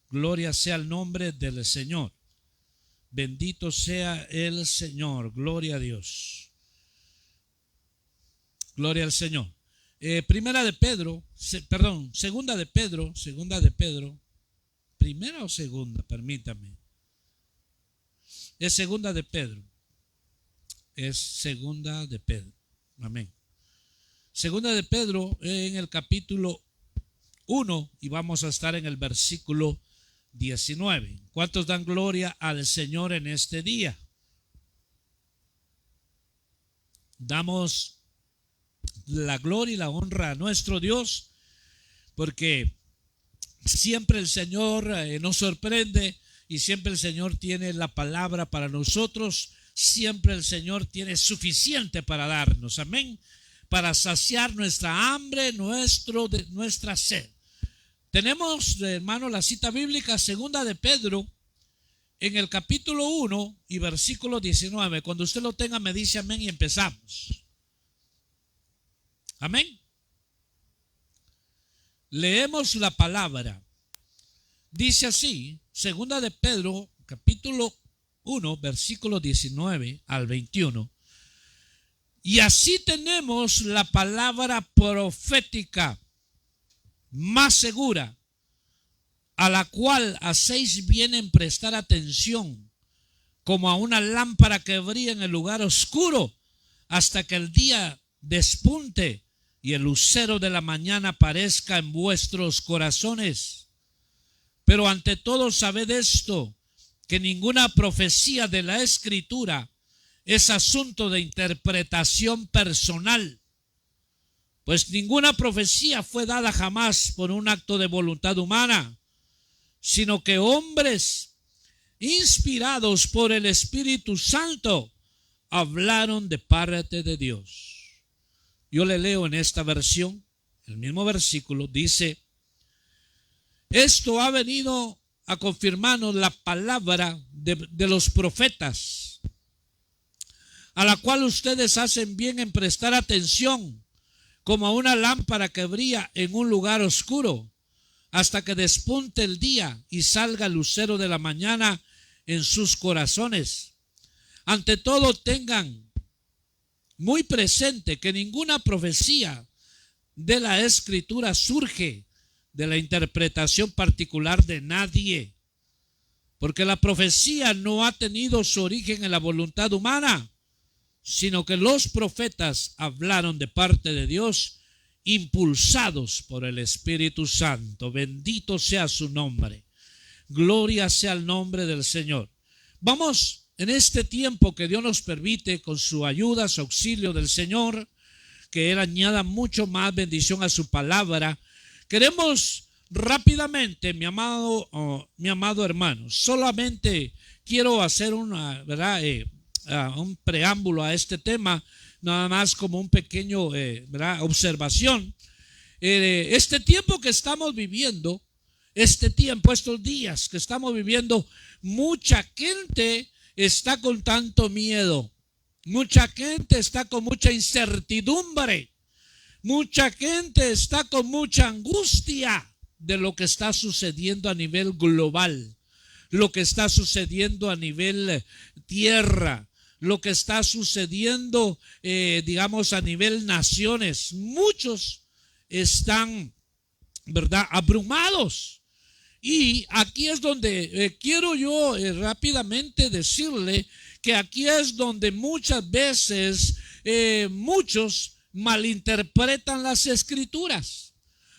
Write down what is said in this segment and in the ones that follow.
Gloria sea el nombre del Señor. Bendito sea el Señor. Gloria a Dios. Gloria al Señor. Segunda de Pedro, primera o segunda, permítame. Es segunda de Pedro. Amén. Segunda de Pedro en el capítulo 1 y vamos a estar en el versículo 19. ¿Cuántos dan gloria al Señor en este día? Damos la gloria y la honra a nuestro Dios, porque siempre el Señor nos sorprende y siempre el Señor tiene la palabra para nosotros. Siempre el Señor tiene suficiente para darnos, amén, para saciar nuestra hambre, nuestra sed. Tenemos, hermano, la cita bíblica, segunda de Pedro, en el capítulo 1 y versículo 19. Cuando usted lo tenga, me dice amén y empezamos. Amén. Leemos la palabra. Dice así, segunda de Pedro, capítulo 1, versículo 19 al 21. Y así tenemos la palabra profética más segura, a la cual hacéis bien en prestar atención, como a una lámpara que brilla en el lugar oscuro, hasta que el día despunte y el lucero de la mañana aparezca en vuestros corazones. Pero ante todo sabed esto, que ninguna profecía de la Escritura es asunto de interpretación personal, pues ninguna profecía fue dada jamás por un acto de voluntad humana, sino que hombres inspirados por el Espíritu Santo hablaron de parte de Dios. Yo le leo en esta versión, el mismo versículo, dice: esto ha venido a confirmarnos la palabra de los profetas, a la cual ustedes hacen bien en prestar atención, como a una lámpara que brilla en un lugar oscuro, hasta que despunte el día y salga el lucero de la mañana en sus corazones. Ante todo, tengan muy presente que ninguna profecía de la Escritura surge de la interpretación particular de nadie, porque la profecía no ha tenido su origen en la voluntad humana, sino que los profetas hablaron de parte de Dios, impulsados por el Espíritu Santo. Bendito sea su nombre. Gloria sea el nombre del Señor. Vamos, en este tiempo que Dios nos permite, con su ayuda, su auxilio del Señor, que Él añada mucho más bendición a su palabra. Queremos rápidamente, mi amado hermano, solamente quiero hacer una, un preámbulo a este tema, nada más como un pequeño observación. Este tiempo que estamos viviendo, estos días que estamos viviendo, mucha gente está con tanto miedo, mucha gente está con mucha incertidumbre, mucha gente está con mucha angustia de lo que está sucediendo a nivel global, lo que está sucediendo a nivel tierra, lo que está sucediendo, a nivel naciones. Muchos están, abrumados. Y aquí es donde quiero yo rápidamente decirle que aquí es donde muchas veces muchos malinterpretan las Escrituras.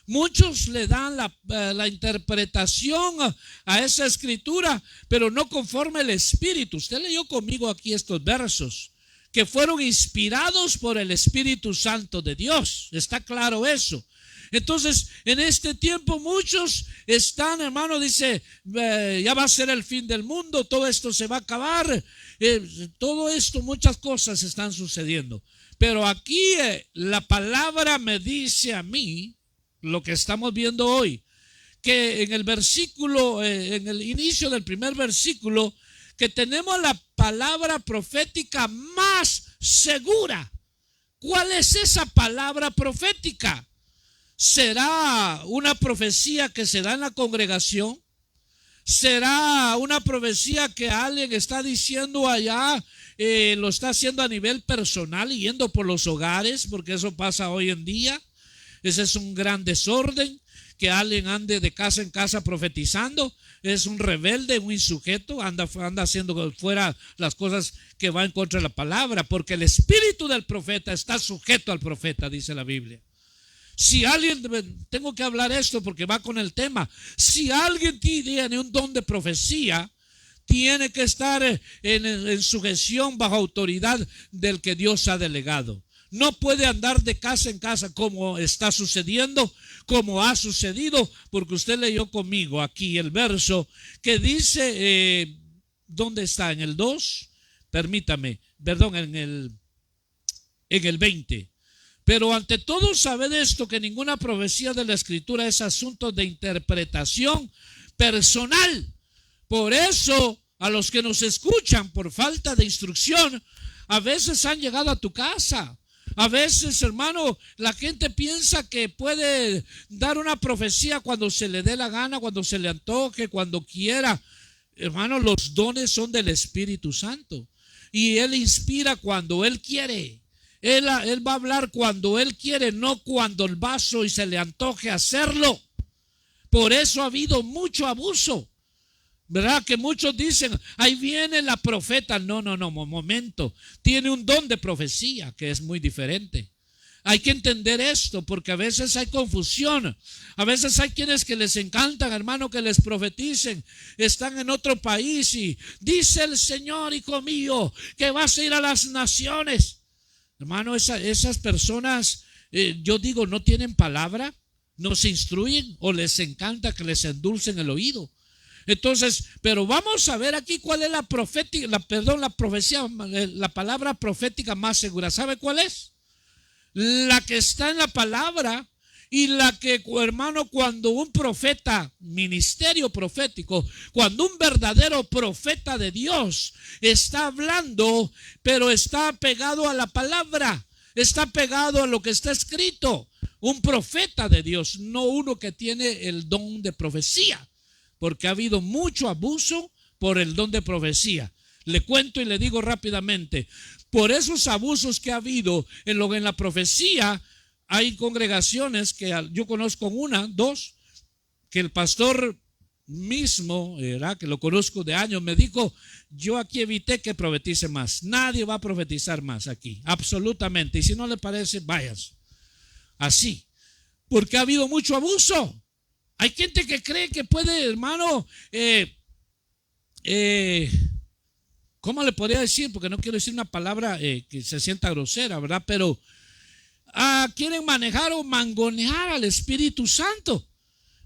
Muchos le dan la interpretación a esa escritura, pero no conforme el Espíritu. Usted leyó conmigo aquí estos versos, que fueron inspirados por el Espíritu Santo de Dios. ¿Está claro eso? Entonces, en este tiempo muchos están, hermano, dice, ya va a ser el fin del mundo, todo esto se va a acabar, todo esto, muchas cosas están sucediendo. Pero aquí la palabra me dice a mí, lo que estamos viendo hoy, que en el versículo, en el inicio del primer versículo, que tenemos la palabra profética más segura. ¿Cuál es esa palabra profética? ¿Será una profecía que se da en la congregación? ¿Será una profecía que alguien está diciendo allá? Lo está haciendo a nivel personal, yendo por los hogares, porque eso pasa hoy en día. Ese es un gran desorden, que alguien ande de casa en casa profetizando. Es un rebelde, un insujeto, anda haciendo fuera las cosas que van en contra de la palabra, porque el espíritu del profeta está sujeto al profeta, dice la Biblia. Si alguien, tengo que hablar esto porque va con el tema, si alguien tiene un don de profecía, tiene que estar en sujeción, bajo autoridad del que Dios ha delegado. No puede andar de casa en casa como está sucediendo, como ha sucedido, porque usted leyó conmigo aquí el verso que dice, ¿dónde está? En el 2, permítame, perdón, en el 20. Pero ante todo sabed esto, que ninguna profecía de la Escritura es asunto de interpretación personal. Por eso, a los que nos escuchan por falta de instrucción, a veces han llegado a tu casa. A veces, hermano, la gente piensa que puede dar una profecía cuando se le dé la gana, cuando se le antoje, cuando quiera. Hermano, los dones son del Espíritu Santo. Y Él inspira cuando Él quiere. Él va a hablar cuando Él quiere, no cuando el vaso y se le antoje hacerlo. Por eso ha habido mucho abuso. ¿Verdad? Que muchos dicen, ahí viene la profeta. No, momento. Tiene un don de profecía que es muy diferente. Hay que entender esto porque a veces hay confusión. A veces hay quienes que les encantan, hermano, que les profeticen. Están en otro país y dice el Señor, hijo mío, que vas a ir a las naciones. Hermano, esas personas, yo digo, no tienen palabra, no se instruyen o les encanta que les endulcen el oído. Entonces, pero vamos a ver aquí cuál es la profecía, la palabra profética más segura. ¿Sabe cuál es? La que está en la palabra y la que, hermano, cuando un profeta, ministerio profético, cuando un verdadero profeta de Dios está hablando, pero está pegado a la palabra, está pegado a lo que está escrito. Un profeta de Dios, no uno que tiene el don de profecía. Porque ha habido mucho abuso por el don de profecía. Le cuento y le digo rápidamente, por esos abusos que ha habido en la profecía, hay congregaciones que yo conozco dos, que el pastor mismo, que lo conozco de años, me dijo, yo aquí evité que profetice más. Nadie va a profetizar más aquí, absolutamente. Y si no le parece, váyanse. Así, porque ha habido mucho abuso. Hay gente que cree que puede, hermano, ¿cómo le podría decir? Porque no quiero decir una palabra que se sienta grosera, ¿verdad? Pero quieren manejar o mangonear al Espíritu Santo,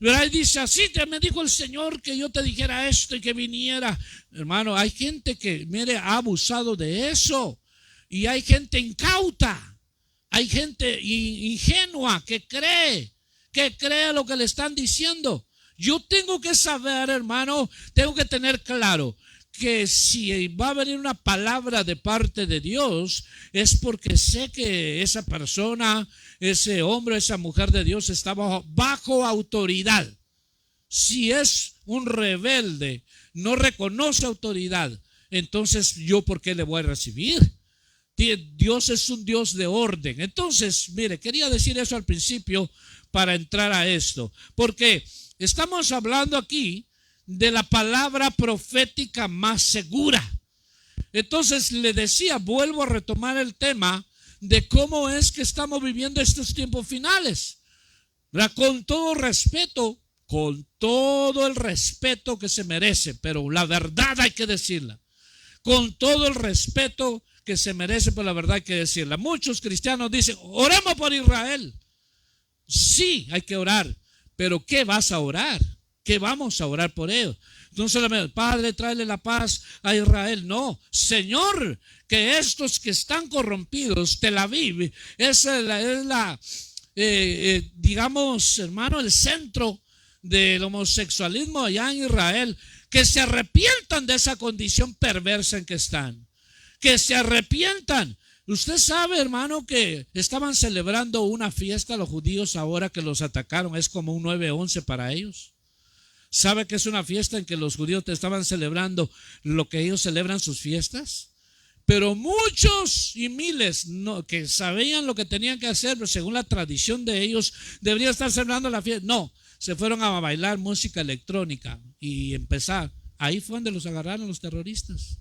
¿verdad? Y dice, así te me dijo el Señor que yo te dijera esto y que viniera. Hermano, hay gente que, mire, ha abusado de eso. Y hay gente incauta, hay gente ingenua que cree lo que le están diciendo. Yo tengo que saber, hermano, tengo que tener claro que si va a venir una palabra de parte de Dios, es porque sé que esa persona, ese hombre, esa mujer de Dios está bajo autoridad. Si es un rebelde, no reconoce autoridad, entonces yo ¿por qué le voy a recibir? Dios es un Dios de orden. Entonces, mire, quería decir eso al principio para entrar a esto, porque estamos hablando aquí de la palabra profética más segura. Entonces le decía, vuelvo a retomar el tema de cómo es que estamos viviendo estos tiempos finales. Con todo respeto, con todo el respeto que se merece, pero la verdad hay que decirla. Con todo el respeto que se merece, pero la verdad hay que decirla. Muchos cristianos dicen, oremos por Israel. Sí, hay que orar, pero ¿qué vas a orar? ¿Qué vamos a orar por ellos? No solamente, Padre, tráele la paz a Israel. No, Señor, que estos que están corrompidos, Tel Aviv, es digamos, hermano, el centro del homosexualismo allá en Israel, que se arrepientan de esa condición perversa en que están, que se arrepientan. Usted sabe, hermano, que estaban celebrando una fiesta los judíos ahora que los atacaron. Es como un 9/11 para ellos. ¿Sabe que es una fiesta en que los judíos te estaban celebrando lo que ellos celebran sus fiestas? Pero muchos y miles que sabían lo que tenían que hacer, pero según la tradición de ellos, deberían estar celebrando la fiesta. No, se fueron a bailar música electrónica y empezar. Ahí fue donde los agarraron los terroristas.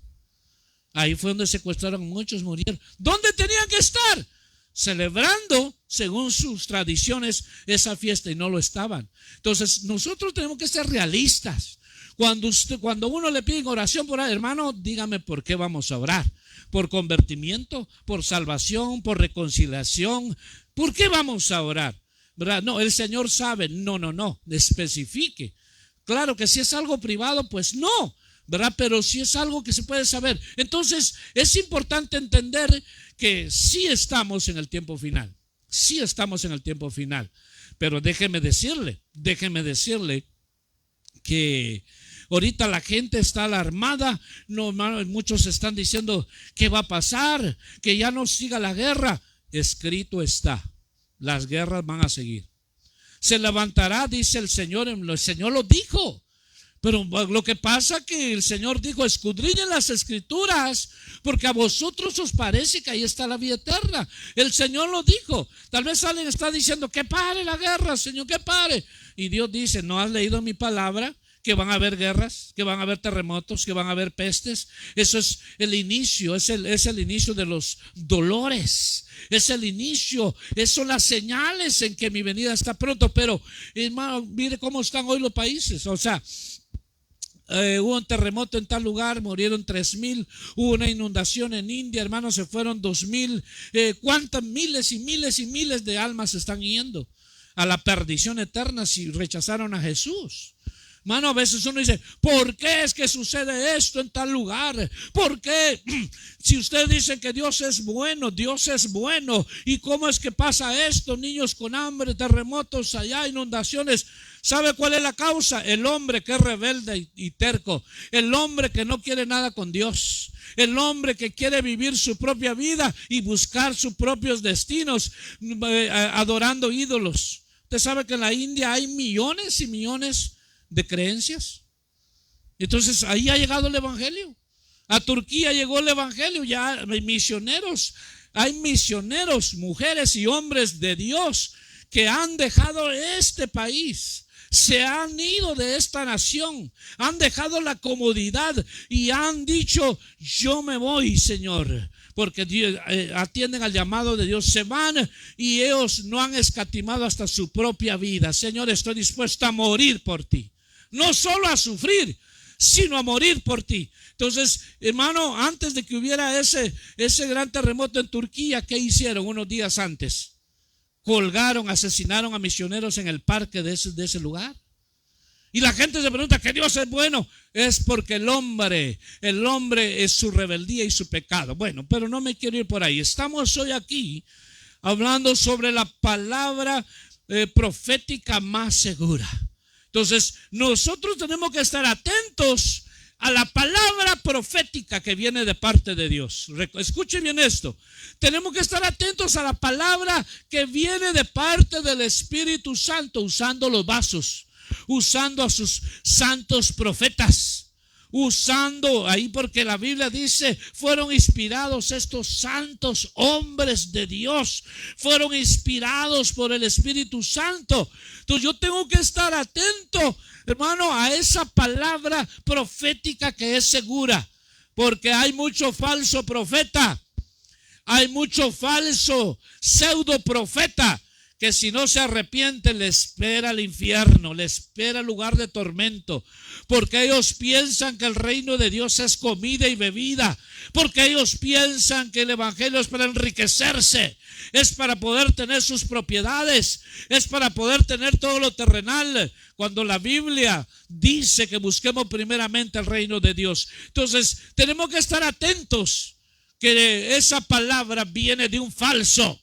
Ahí fue donde secuestraron, muchos murieron. ¿Dónde tenían que estar? Celebrando, según sus tradiciones, esa fiesta, y no lo estaban. Entonces, nosotros tenemos que ser realistas. Cuando uno le pide oración por ahí, hermano, dígame por qué vamos a orar. ¿Por convertimiento? ¿Por salvación? ¿Por reconciliación? ¿Por qué vamos a orar? ¿Verdad? No, el Señor sabe. No, especifique. Claro que si es algo privado, pues no, ¿verdad? Pero si es algo que se puede saber. Entonces, es importante entender que sí estamos en el tiempo final. Sí estamos en el tiempo final. Pero déjeme decirle que ahorita la gente está alarmada. No, muchos están diciendo ¿qué va a pasar? Que ya no siga la guerra. Escrito está, las guerras van a seguir. Se levantará, dice el Señor lo dijo. Pero lo que pasa que el Señor dijo: escudriñen las Escrituras, porque a vosotros os parece que ahí está la vida eterna. El Señor lo dijo. Tal vez alguien está diciendo que pare la guerra, Señor, que pare. Y Dios dice: ¿no has leído mi palabra? Que van a haber guerras, que van a haber terremotos, que van a haber pestes. Eso es el inicio, es el inicio de los dolores. Es el inicio, esas son las señales en que mi venida está pronto. Pero, hermano, mire cómo están hoy los países. O sea, hubo un terremoto en tal lugar, murieron 3,000. Hubo una inundación en India, hermanos, se fueron 2,000. ¿Cuántas miles y miles y miles de almas están yendo a la perdición eterna si rechazaron a Jesús? Mano, a veces uno dice: ¿por qué es que sucede esto en tal lugar? ¿Por qué? Si usted dice que Dios es bueno, Dios es bueno. ¿Y cómo es que pasa esto? Niños con hambre, terremotos allá, inundaciones. ¿Sabe cuál es la causa? El hombre que es rebelde y terco. El hombre que no quiere nada con Dios. El hombre que quiere vivir su propia vida y buscar sus propios destinos, adorando ídolos. Usted sabe que en la India hay millones y millones de creencias. Entonces ahí ha llegado el evangelio. A Turquía llegó el evangelio. Ya hay misioneros, mujeres y hombres de Dios que han dejado este país, se han ido de esta nación, han dejado la comodidad y han dicho: yo me voy, Señor, porque Dios, atienden al llamado de Dios, se van, y ellos no han escatimado hasta su propia vida. Señor, estoy dispuesto a morir por ti. No solo a sufrir, sino a morir por ti. Entonces, hermano, antes de que hubiera ese gran terremoto en Turquía, ¿qué hicieron unos días antes? Colgaron, asesinaron a misioneros en el parque de ese lugar. Y la gente se pregunta: ¿que Dios es bueno? Es porque el hombre es su rebeldía y su pecado. Bueno, pero no me quiero ir por ahí. Estamos hoy aquí hablando sobre la palabra profética más segura. Entonces, nosotros tenemos que estar atentos a la palabra profética que viene de parte de Dios. Escuche bien esto. Tenemos que estar atentos a la palabra que viene de parte del Espíritu Santo, usando los vasos, usando a sus santos profetas. Usando ahí, porque la Biblia dice: fueron inspirados estos santos hombres de Dios, fueron inspirados por el Espíritu Santo. Entonces yo tengo que estar atento, hermano, a esa palabra profética que es segura, porque hay mucho falso profeta, hay mucho falso pseudo profeta, que si no se arrepiente le espera el infierno, le espera el lugar de tormento, porque ellos piensan que el reino de Dios es comida y bebida, porque ellos piensan que el evangelio es para enriquecerse, es para poder tener sus propiedades, es para poder tener todo lo terrenal, cuando la Biblia dice que busquemos primeramente el reino de Dios. Entonces tenemos que estar atentos, que esa palabra viene de un falso.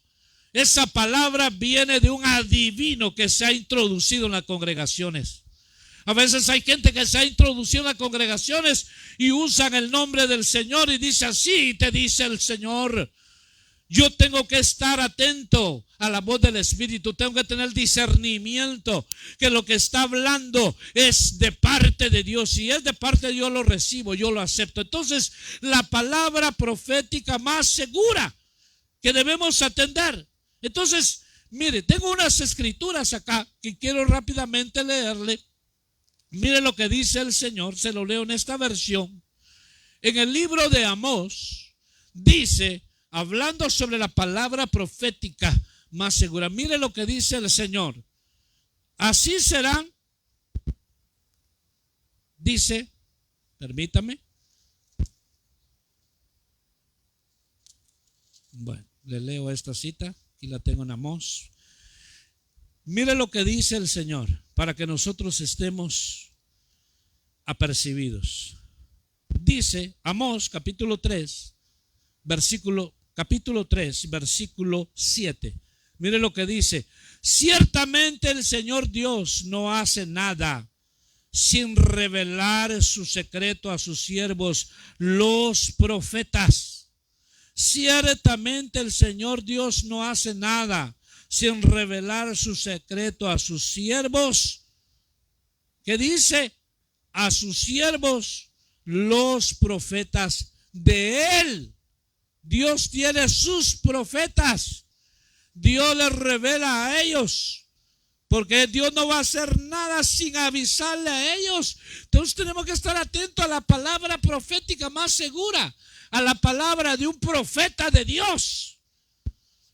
Esa palabra viene de un adivino que se ha introducido en las congregaciones. A veces hay gente que se ha introducido en las congregaciones y usan el nombre del Señor y dice: así te dice el Señor. Yo tengo que estar atento a la voz del Espíritu. Tengo que tener discernimiento que lo que está hablando es de parte de Dios. Si es de parte de Dios, lo recibo, yo lo acepto. Entonces, la palabra profética más segura que debemos atender. Entonces, mire, tengo unas escrituras acá que quiero rápidamente leerle. Mire lo que dice el Señor, se lo leo en esta versión. En el libro de Amós dice, hablando sobre la palabra profética más segura, mire lo que dice el Señor. Así serán, dice, permítame. Bueno, le leo esta cita, aquí la tengo en Amós. Mire lo que dice el Señor, para que nosotros estemos apercibidos. Dice Amós capítulo 3, capítulo 3, versículo 7. Mire lo que dice. Ciertamente el Señor Dios no hace nada sin revelar su secreto a sus siervos, los profetas. Ciertamente el Señor Dios no hace nada sin revelar su secreto a sus siervos. ¿Qué dice? A sus siervos, los profetas de Él. Dios tiene sus profetas. Dios les revela a ellos, porque Dios no va a hacer nada sin avisarle a ellos. Entonces tenemos que estar atentos a la palabra profética más segura, a la palabra de un profeta de Dios.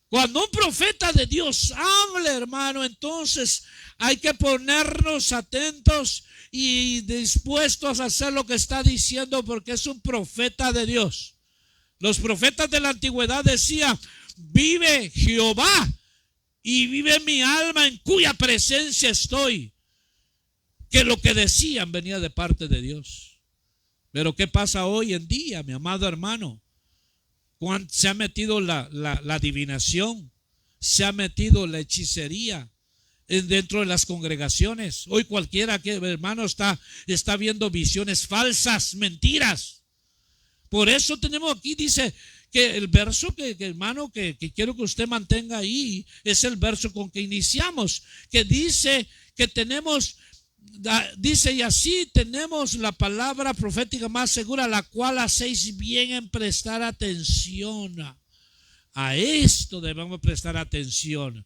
Cuando un profeta de Dios hable, hermano, entonces hay que ponernos atentos y dispuestos a hacer lo que está diciendo, porque es un profeta de Dios. Los profetas de la antigüedad decían: vive Jehová y vive mi alma en cuya presencia estoy. Que lo que decían venía de parte de Dios. Pero ¿qué pasa hoy en día, mi amado hermano? Se ha metido la adivinación, se ha metido la hechicería dentro de las congregaciones. Hoy cualquiera que, hermano, está viendo visiones falsas, mentiras. Por eso tenemos aquí, dice que el verso que hermano, que quiero que usted mantenga ahí, es el verso con que iniciamos, que dice que tenemos, dice, y así tenemos la palabra profética más segura, la cual hacéis bien en prestar atención. A esto debemos prestar atención,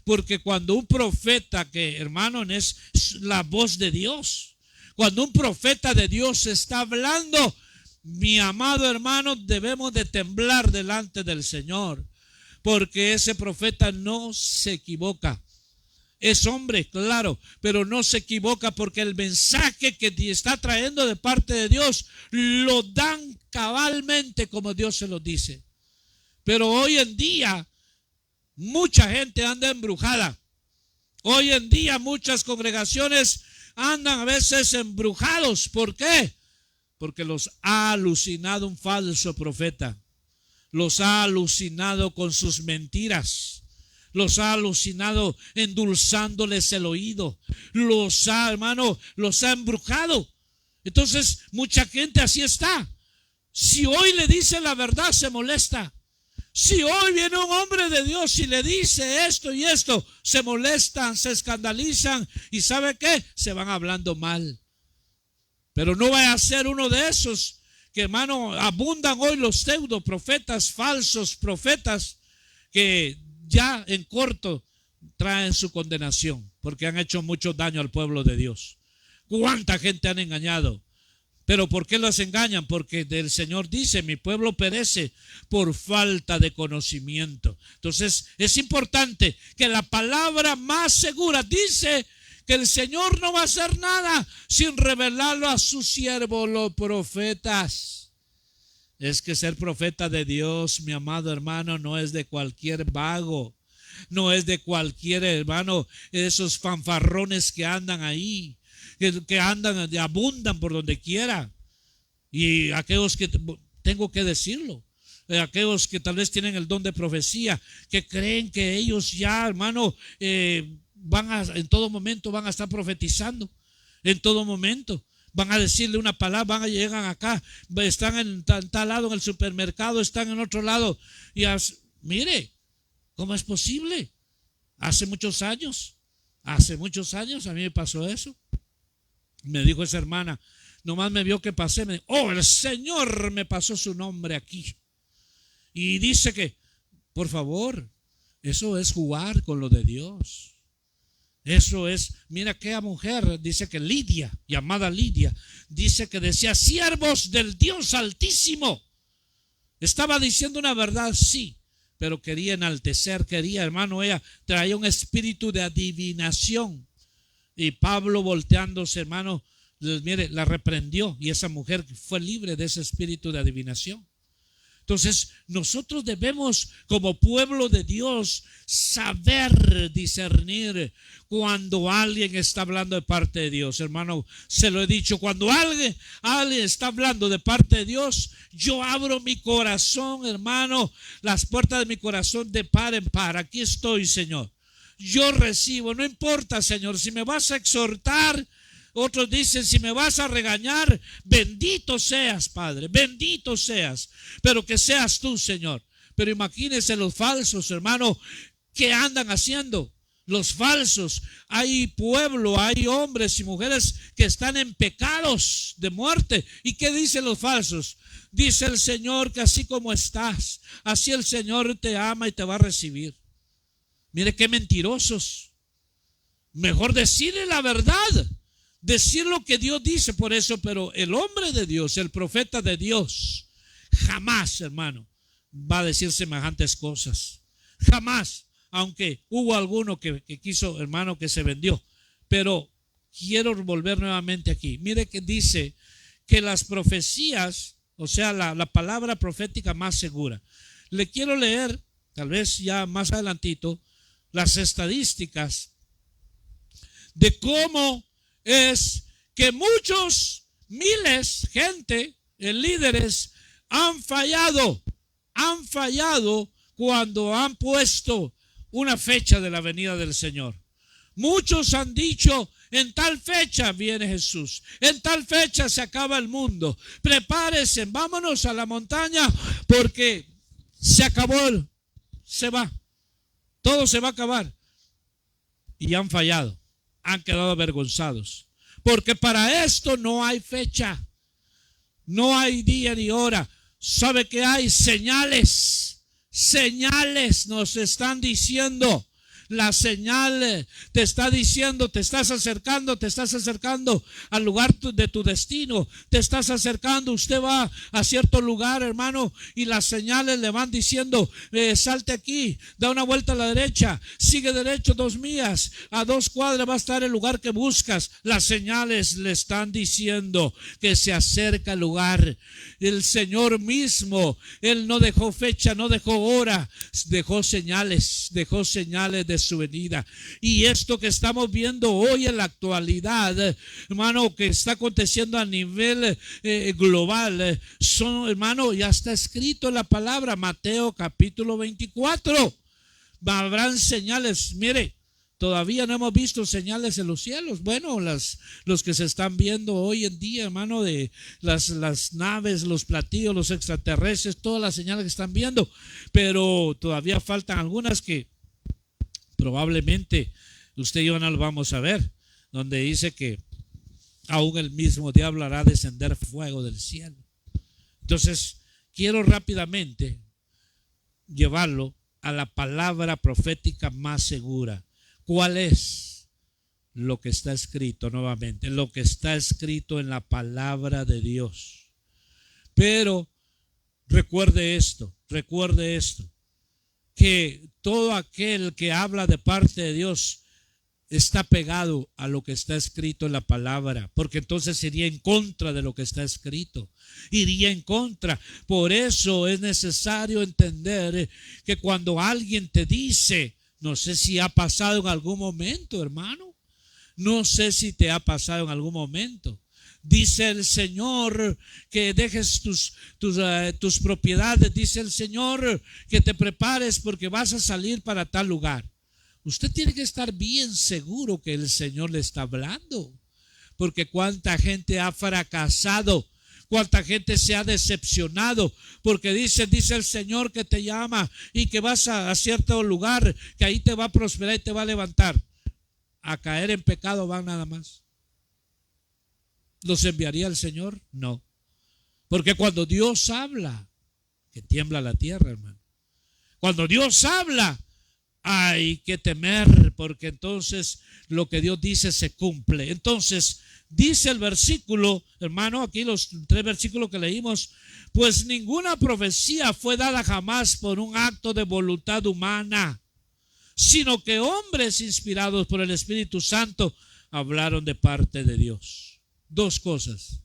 porque cuando un profeta, que hermano es la voz de Dios, cuando un profeta de Dios está hablando, mi amado hermano, debemos de temblar delante del Señor, porque ese profeta no se equivoca. Es hombre, claro, pero no se equivoca, porque el mensaje que está trayendo de parte de Dios lo dan cabalmente como Dios se lo dice. Pero hoy en día mucha gente anda embrujada. Hoy en día muchas congregaciones andan a veces embrujados. ¿Por qué? Porque los ha alucinado un falso profeta. Los ha alucinado con sus mentiras. Los ha alucinado endulzándoles el oído. Los ha embrujado. Entonces mucha gente así está. Si hoy le dice la verdad, se molesta. Si hoy viene un hombre de Dios y le dice esto y esto, se molestan, se escandalizan y ¿sabe qué? Se van hablando mal. Pero no vaya a ser uno de esos que, hermano, abundan hoy los pseudo profetas, falsos profetas, que ya en corto traen su condenación, porque han hecho mucho daño al pueblo de Dios. ¿Cuánta gente han engañado? ¿Pero por qué los engañan? Porque el Señor dice: mi pueblo perece por falta de conocimiento. Entonces es importante que la palabra más segura dice que el Señor no va a hacer nada sin revelarlo a sus siervos, los profetas. Es que ser profeta de Dios, mi amado hermano, no es de cualquier vago, no es de cualquier hermano, esos fanfarrones que andan ahí, que andan, abundan por donde quiera. Y aquellos que, tengo que decirlo, aquellos que tal vez tienen el don de profecía, que creen que ellos ya, hermano, en todo momento van a estar profetizando, en todo momento van a decirle una palabra, llegan acá, están en tal lado en el supermercado, están en otro lado y Mire, ¿cómo es posible? Hace muchos años a mí me pasó eso. Me dijo esa hermana, nomás me vio que pasé, me dijo, oh, el Señor me pasó su nombre aquí. Y dice que, por favor, eso es jugar con lo de Dios. Eso es, mira aquella mujer, dice que Lidia, llamada Lidia, dice que decía, siervos del Dios Altísimo. Estaba diciendo una verdad, sí, pero quería enaltecer, quería, hermano, ella traía un espíritu de adivinación. Y Pablo, volteándose, hermano, mire, la reprendió, y esa mujer fue libre de ese espíritu de adivinación. Entonces, nosotros debemos, como pueblo de Dios, saber discernir cuando alguien está hablando de parte de Dios. Hermano, se lo he dicho, cuando alguien está hablando de parte de Dios, yo abro mi corazón, hermano, las puertas de mi corazón de par en par. Aquí estoy, Señor. Yo recibo, no importa, Señor, si me vas a exhortar. Otros dicen, si me vas a regañar, bendito seas, Padre, bendito seas, pero que seas tú, Señor. Pero imagínense los falsos, hermano, ¿qué andan haciendo? Los falsos, hay pueblo, hay hombres y mujeres que están en pecados de muerte. ¿Y qué dicen los falsos? Dice el Señor que así como estás, así el Señor te ama y te va a recibir. Mire qué mentirosos. Mejor decirle la verdad. Decir lo que Dios dice por eso, pero el hombre de Dios, el profeta de Dios, jamás, hermano, va a decir semejantes cosas. Jamás, aunque hubo alguno que quiso, hermano, que se vendió. Pero quiero volver nuevamente aquí. Mire que dice que las profecías, o sea, la palabra profética más segura. Le quiero leer, tal vez ya más adelantito, las estadísticas de cómo es que muchos miles, gente, líderes, han fallado cuando han puesto una fecha de la venida del Señor. Muchos han dicho, en tal fecha viene Jesús, en tal fecha se acaba el mundo, prepárense, vámonos a la montaña porque se acabó, se va, todo se va a acabar. Y han fallado. Han quedado avergonzados, porque para esto no hay fecha, no hay día ni hora. ¿Sabe qué hay? Señales nos están diciendo. La señal te está diciendo, te estás acercando al lugar de tu destino, te estás acercando, usted va a cierto lugar, hermano, y las señales le van diciendo, salte aquí, da una vuelta a la derecha, sigue derecho 2 millas, a 2 cuadras va a estar el lugar que buscas. Las señales le están diciendo que se acerca el lugar. El Señor mismo, Él no dejó fecha, no dejó hora, dejó señales de su venida. Y esto que estamos viendo hoy en la actualidad, hermano, que está aconteciendo a nivel global, hermano, ya está escrito en la palabra, Mateo capítulo 24. Habrán señales, mire. Todavía no hemos visto señales en los cielos. Bueno, los que se están viendo hoy en día, hermano, de las naves, los platillos, los extraterrestres, todas las señales que están viendo. Pero todavía faltan algunas que probablemente usted y yo no lo vamos a ver. Donde dice que aún el mismo diablo hará descender fuego del cielo. Entonces, quiero rápidamente llevarlo a la palabra profética más segura. ¿Cuál es? Lo que está escrito nuevamente, lo que está escrito en la palabra de Dios. Pero recuerde esto, que todo aquel que habla de parte de Dios está pegado a lo que está escrito en la palabra, porque entonces iría en contra de lo que está escrito, iría en contra. Por eso es necesario entender que cuando alguien te dice, no sé si ha pasado en algún momento, hermano. No sé si te ha pasado en algún momento. Dice el Señor que dejes tus propiedades. Dice el Señor que te prepares porque vas a salir para tal lugar. Usted tiene que estar bien seguro que el Señor le está hablando. Porque cuánta gente ha fracasado Cuánta gente se ha decepcionado porque dice el Señor que te llama y que vas a cierto lugar, que ahí te va a prosperar y te va a levantar. A caer en pecado van nada más. ¿Los enviaría el Señor? No. Porque cuando Dios habla, que tiembla la tierra, hermano. Cuando Dios habla, hay que temer, porque entonces lo que Dios dice se cumple. Entonces, dice el versículo, hermano, aquí los 3 versículos que leímos, pues ninguna profecía fue dada jamás por un acto de voluntad humana, sino que hombres inspirados por el Espíritu Santo hablaron de parte de Dios. 2 cosas.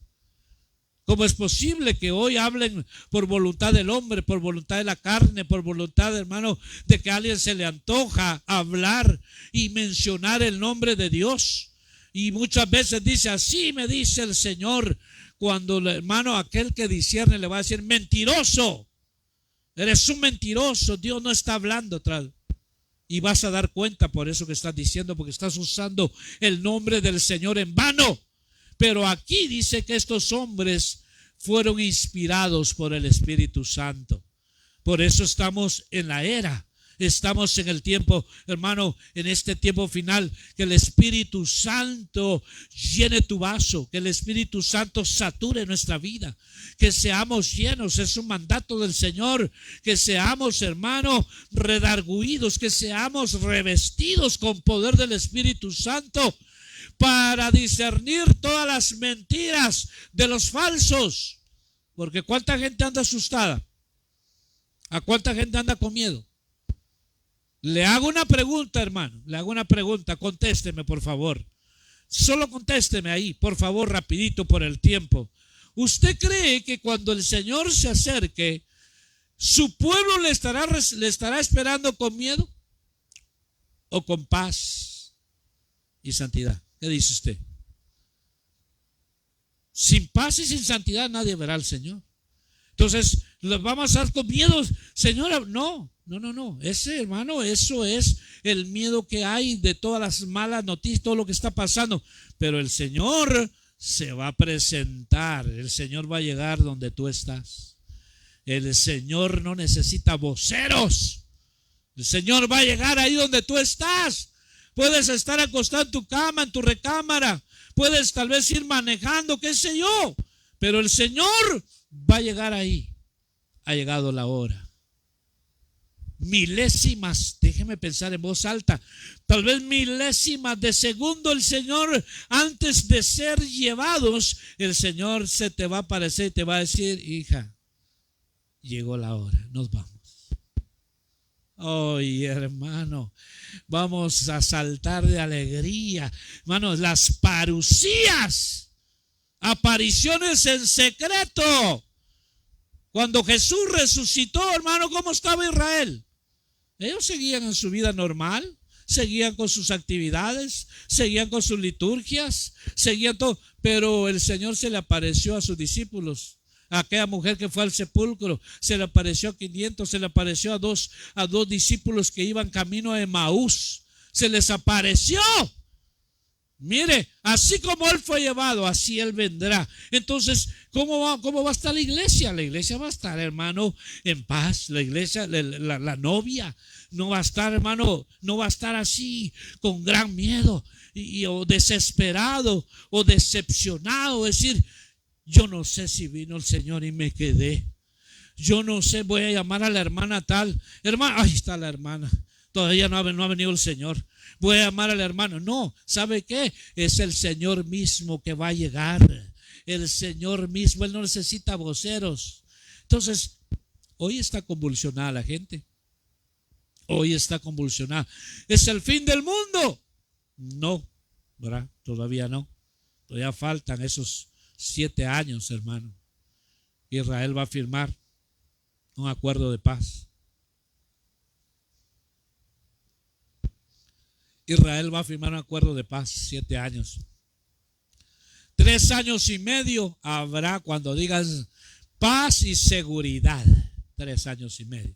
¿Cómo es posible que hoy hablen por voluntad del hombre, por voluntad de la carne, por voluntad, hermano, de que a alguien se le antoja hablar y mencionar el nombre de Dios? Y muchas veces dice, así me dice el Señor, cuando el hermano, aquel que discierne, le va a decir, mentiroso, eres un mentiroso, Dios no está hablando atrás. Y vas a dar cuenta por eso que estás diciendo, porque estás usando el nombre del Señor en vano. Pero aquí dice que estos hombres fueron inspirados por el Espíritu Santo. Por eso estamos en la era. Estamos en el tiempo, hermano, en este tiempo final, que el Espíritu Santo llene tu vaso, que el Espíritu Santo sature nuestra vida, que seamos llenos, es un mandato del Señor, que seamos, hermano, redarguidos, que seamos revestidos con poder del Espíritu Santo, para discernir todas las mentiras de los falsos. Porque ¿cuánta gente anda asustada? ¿A cuánta gente anda con miedo? Le hago una pregunta, hermano. Le hago una pregunta. Contésteme, por favor. Solo contésteme ahí, por favor, rapidito por el tiempo. ¿Usted cree que cuando el Señor se acerque, su pueblo le estará esperando con miedo o con paz y santidad? ¿Qué dice usted? Sin paz y sin santidad nadie verá al Señor. Entonces, ¿los vamos a estar con miedo? Señora, no. Ese, hermano, eso es el miedo que hay de todas las malas noticias, todo lo que está pasando. Pero el Señor se va a presentar. El Señor va a llegar donde tú estás. El Señor no necesita voceros. El Señor va a llegar ahí donde tú estás. Puedes estar acostado en tu cama, en tu recámara. Puedes tal vez ir manejando, qué sé yo. Pero el Señor va a llegar ahí. Ha llegado la hora. Milésimas, déjeme pensar en voz alta, tal vez milésimas de segundo el Señor, antes de ser llevados, el Señor se te va a aparecer y te va a decir, hija, llegó la hora, nos vamos. Ay, hermano, vamos a saltar de alegría. Hermano, las parucías, apariciones en secreto. Cuando Jesús resucitó, hermano, ¿cómo estaba Israel? Ellos seguían en su vida normal, seguían con sus actividades, seguían con sus liturgias, seguían todo. Pero el Señor se le apareció a sus discípulos. A aquella mujer que fue al sepulcro, se le apareció a 500, se le apareció a dos discípulos que iban camino a Emaús. Se les apareció. Mire, así como Él fue llevado, así Él vendrá. Entonces, ¿cómo va a estar la iglesia? La iglesia va a estar, hermano, en paz. La iglesia, la novia, no va a estar, hermano, no va a estar así, con gran miedo, o desesperado, o decepcionado. Es decir, yo no sé si vino el Señor y me quedé. Yo no sé, voy a llamar a la hermana tal. Hermana, ahí está la hermana. Todavía no ha venido el Señor. Voy a llamar al hermano. No, ¿sabe qué? Es el Señor mismo que va a llegar. El Señor mismo, Él no necesita voceros. Entonces, hoy está convulsionada la gente. Hoy está convulsionada. ¿Es el fin del mundo? No, ¿verdad? Todavía no. Todavía faltan esos 7 años, hermano. Israel va a firmar un acuerdo de paz. Israel va a firmar un acuerdo de paz, 7 años. 3 años y medio habrá, cuando digas paz y seguridad, 3 años y medio.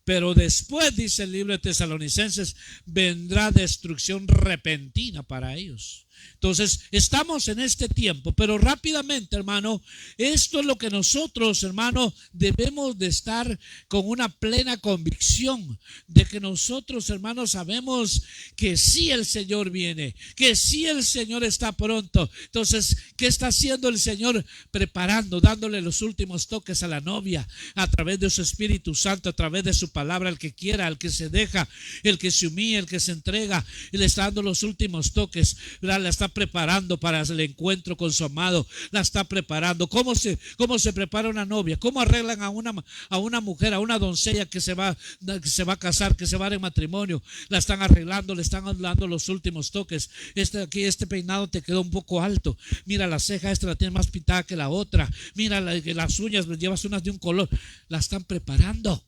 Pero después, dice el libro de Tesalonicenses, vendrá destrucción repentina para ellos. Entonces, estamos en este tiempo, pero rápidamente, hermano, esto es lo que nosotros, hermano, debemos de estar con una plena convicción de que nosotros, hermanos, sabemos que sí el Señor viene, que sí el Señor está pronto. Entonces, ¿qué está haciendo el Señor? Preparando, dándole los últimos toques a la novia a través de su Espíritu Santo, a través de su palabra. El que quiera, el que se deja, el que se humilla, el que se entrega, Él está dando los últimos toques, ¿verdad? La está preparando para el encuentro con su amado, la está preparando. ¿Cómo se prepara una novia? ¿Cómo arreglan a una mujer, a una doncella que se va a casar, que se va a dar en matrimonio? La están arreglando, le están dando los últimos toques. Este peinado te quedó un poco alto. Mira, la ceja esta la tiene más pintada que la otra. Mira, las uñas, llevas unas de un color. La están preparando.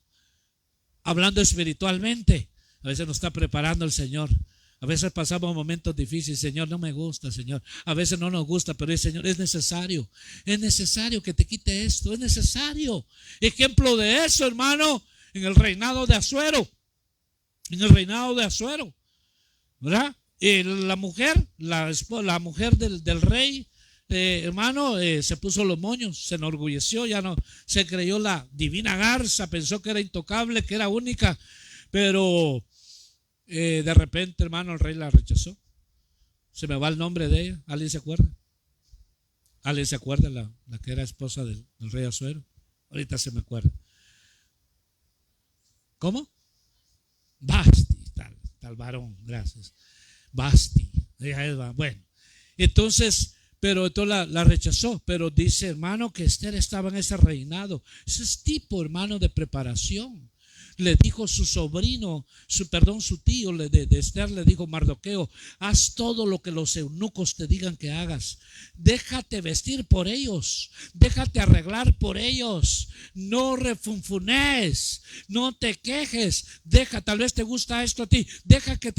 Hablando espiritualmente, a veces nos está preparando el Señor. A veces pasamos momentos difíciles. Señor, no me gusta, Señor. A veces no nos gusta, pero el Señor, es necesario que te quite esto. Es necesario. Ejemplo de eso, hermano, en el reinado de Asuero. En el reinado de Asuero, ¿verdad? La mujer del rey, hermano, se puso los moños, se enorgulleció, ya no se creyó la divina garza, pensó que era intocable, que era única, pero de repente, hermano, el rey la rechazó. Se me va el nombre de ella. ¿Alguien se acuerda? ¿Alguien se acuerda la que era esposa del rey Asuero? Ahorita se me acuerda. ¿Cómo? Basti, tal varón, gracias. Basti, bueno, entonces, pero entonces la rechazó, pero dice, hermano, que Esther estaba en ese reinado. Ese es tipo, hermano, de preparación. Le dijo su sobrino, su tío de Esther, le dijo: Mardoqueo, haz todo lo que los eunucos te digan que hagas. Déjate vestir por ellos, déjate arreglar por ellos. No refunfunes, no te quejes. Tal vez te gusta esto a ti. Deja que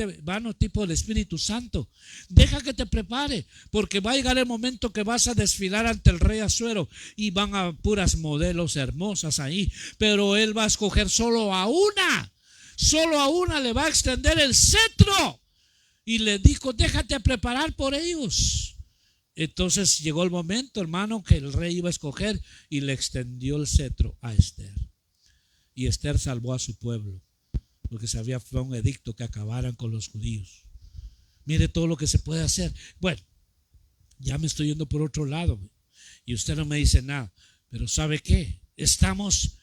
tipo del Espíritu Santo. Deja que te prepare, porque va a llegar el momento que vas a desfilar ante el rey Asuero y van a puras modelos hermosas ahí, pero él va a escoger solo a una le va a extender el cetro. Y le dijo: déjate preparar por ellos. Entonces llegó el momento, hermano, que el rey iba a escoger y le extendió el cetro a Esther. Y Esther salvó a su pueblo, porque fue un edicto que acabaran con los judíos. Mire todo lo que se puede hacer. Bueno, ya me estoy yendo por otro lado y usted no me dice nada, pero ¿sabe qué? Estamos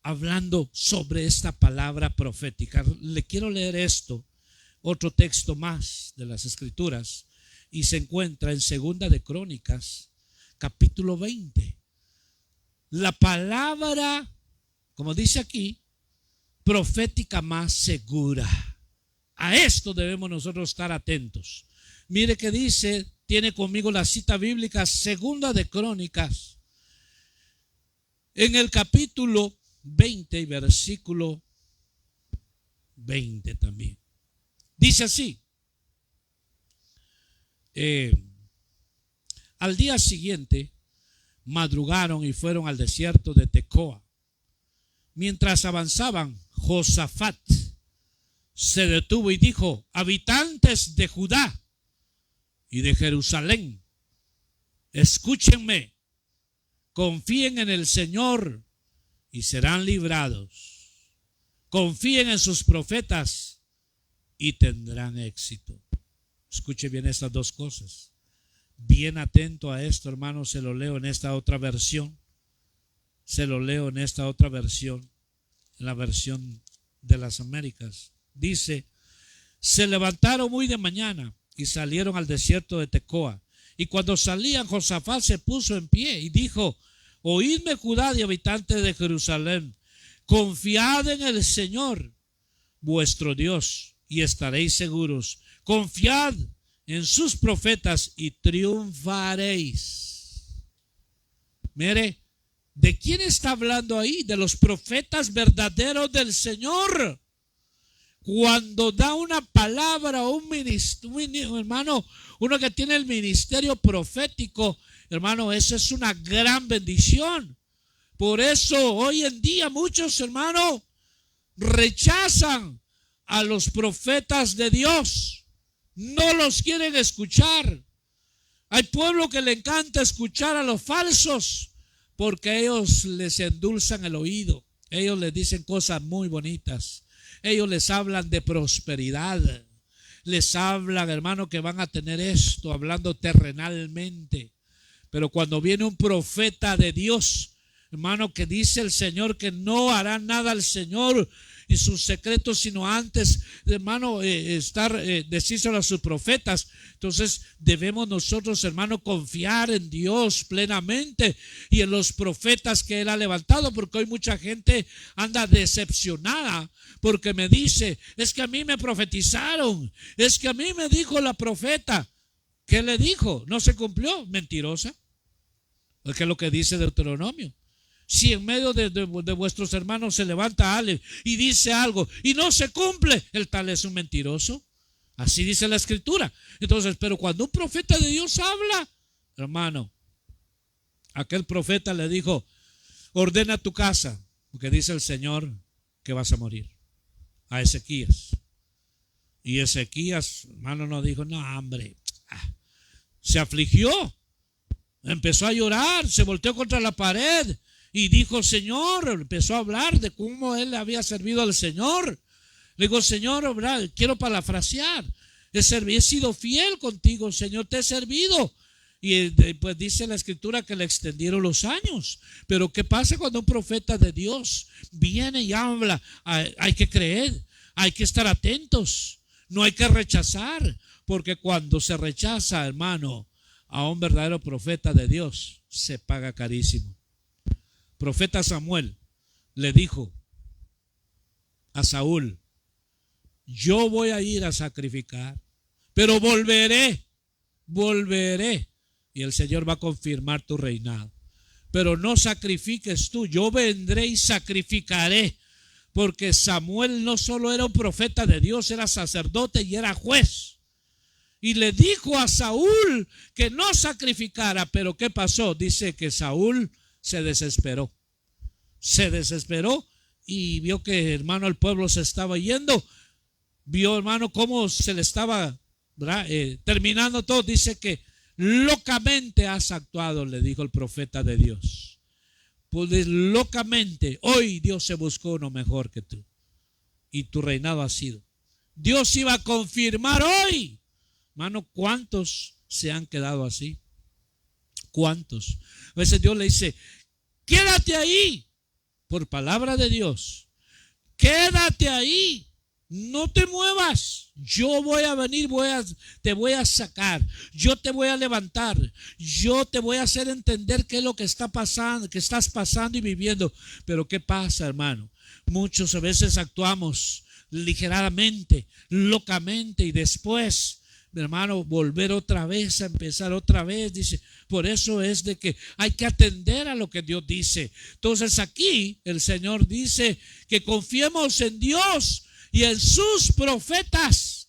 hablando sobre esta palabra profética. Le quiero leer otro texto más de las Escrituras, y se encuentra en Segunda de Crónicas, capítulo 20. La palabra, como dice aquí, profética más segura. A esto debemos nosotros estar atentos. Mire que dice, tiene conmigo la cita bíblica, Segunda de Crónicas, en el capítulo 20 y versículo 20 también. Dice así: al día siguiente madrugaron y fueron al desierto de Tecoa. Mientras avanzaban, Josafat se detuvo y dijo: habitantes de Judá y de Jerusalén, escúchenme, confíen en el Señor y serán librados. Confíen en sus profetas y tendrán éxito. Escuche bien estas dos cosas. Bien atento a esto, hermano. Se lo leo en esta otra versión. En la versión de las Américas. Dice: se levantaron muy de mañana y salieron al desierto de Tecoa. Y cuando salían, Josafat se puso en pie y dijo: oídme, Judá y habitantes de Jerusalén, confiad en el Señor vuestro Dios y estaréis seguros. Confiad en sus profetas y triunfaréis. Mire, ¿de quién está hablando ahí? De los profetas verdaderos del Señor. Cuando da una palabra a un ministerio, hermano, uno que tiene el ministerio profético, hermano, eso es una gran bendición. Por eso hoy en día muchos, hermano, rechazan a los profetas de Dios. No los quieren escuchar. Hay pueblo que le encanta escuchar a los falsos porque ellos les endulzan el oído. Ellos les dicen cosas muy bonitas. Ellos les hablan de prosperidad. Les hablan, hermano, que van a tener esto, hablando terrenalmente. Pero cuando viene un profeta de Dios, hermano, que dice el Señor que no hará nada al Señor y sus secretos, sino antes, hermano, decírselo a sus profetas. Entonces debemos nosotros, hermano, confiar en Dios plenamente y en los profetas que Él ha levantado, porque hoy mucha gente anda decepcionada porque me dice, es que a mí me profetizaron, es que a mí me dijo la profeta. ¿Qué le dijo? ¿No se cumplió? Mentirosa. Porque es lo que dice Deuteronomio. Si en medio de vuestros hermanos se levanta alguien y dice algo y no se cumple, el tal es un mentiroso. Así dice la Escritura. Entonces, pero cuando un profeta de Dios habla, hermano, aquel profeta le dijo, ordena tu casa, porque dice el Señor que vas a morir. A Ezequías. Y Ezequías, hermano, no dijo, no, hombre, se afligió, empezó a llorar, se volteó contra la pared y dijo, Señor, empezó a hablar de cómo él había servido al Señor. Le digo, Señor, quiero parafrasear, he sido fiel contigo, Señor, te he servido. Y pues dice la Escritura que le extendieron los años. Pero ¿qué pasa cuando un profeta de Dios viene y habla? Hay que creer, hay que estar atentos, no hay que rechazar, porque cuando se rechaza, hermano, a un verdadero profeta de Dios, se paga carísimo. Profeta Samuel le dijo a Saúl, yo voy a ir a sacrificar, pero volveré. Y el Señor va a confirmar tu reinado. Pero no sacrifiques tú, yo vendré y sacrificaré. Porque Samuel no solo era un profeta de Dios, era sacerdote y era juez. Y le dijo a Saúl que no sacrificara. Pero ¿qué pasó? Dice que Saúl se desesperó. Y vio que, hermano, el pueblo se estaba yendo. Vio, hermano, cómo se le estaba terminando todo. Dice que locamente has actuado, le dijo el profeta de Dios. Pues locamente, hoy Dios se buscó uno mejor que tú. Y tu reinado ha sido. Dios iba a confirmar hoy. Hermano, ¿cuántos se han quedado así? ¿Cuántos? A veces Dios le dice, quédate ahí, por palabra de Dios. Quédate ahí. No te muevas, yo voy a venir, te voy a sacar, yo te voy a levantar, yo te voy a hacer entender qué es lo que está pasando, que estás pasando y viviendo. Pero ¿qué pasa, hermano? Muchos a veces actuamos ligeramente, locamente, y después, mi hermano, volver otra vez, a empezar otra vez. Dice, por eso es de que hay que atender a lo que Dios dice. Entonces aquí el Señor dice que confiemos en Dios y en sus profetas,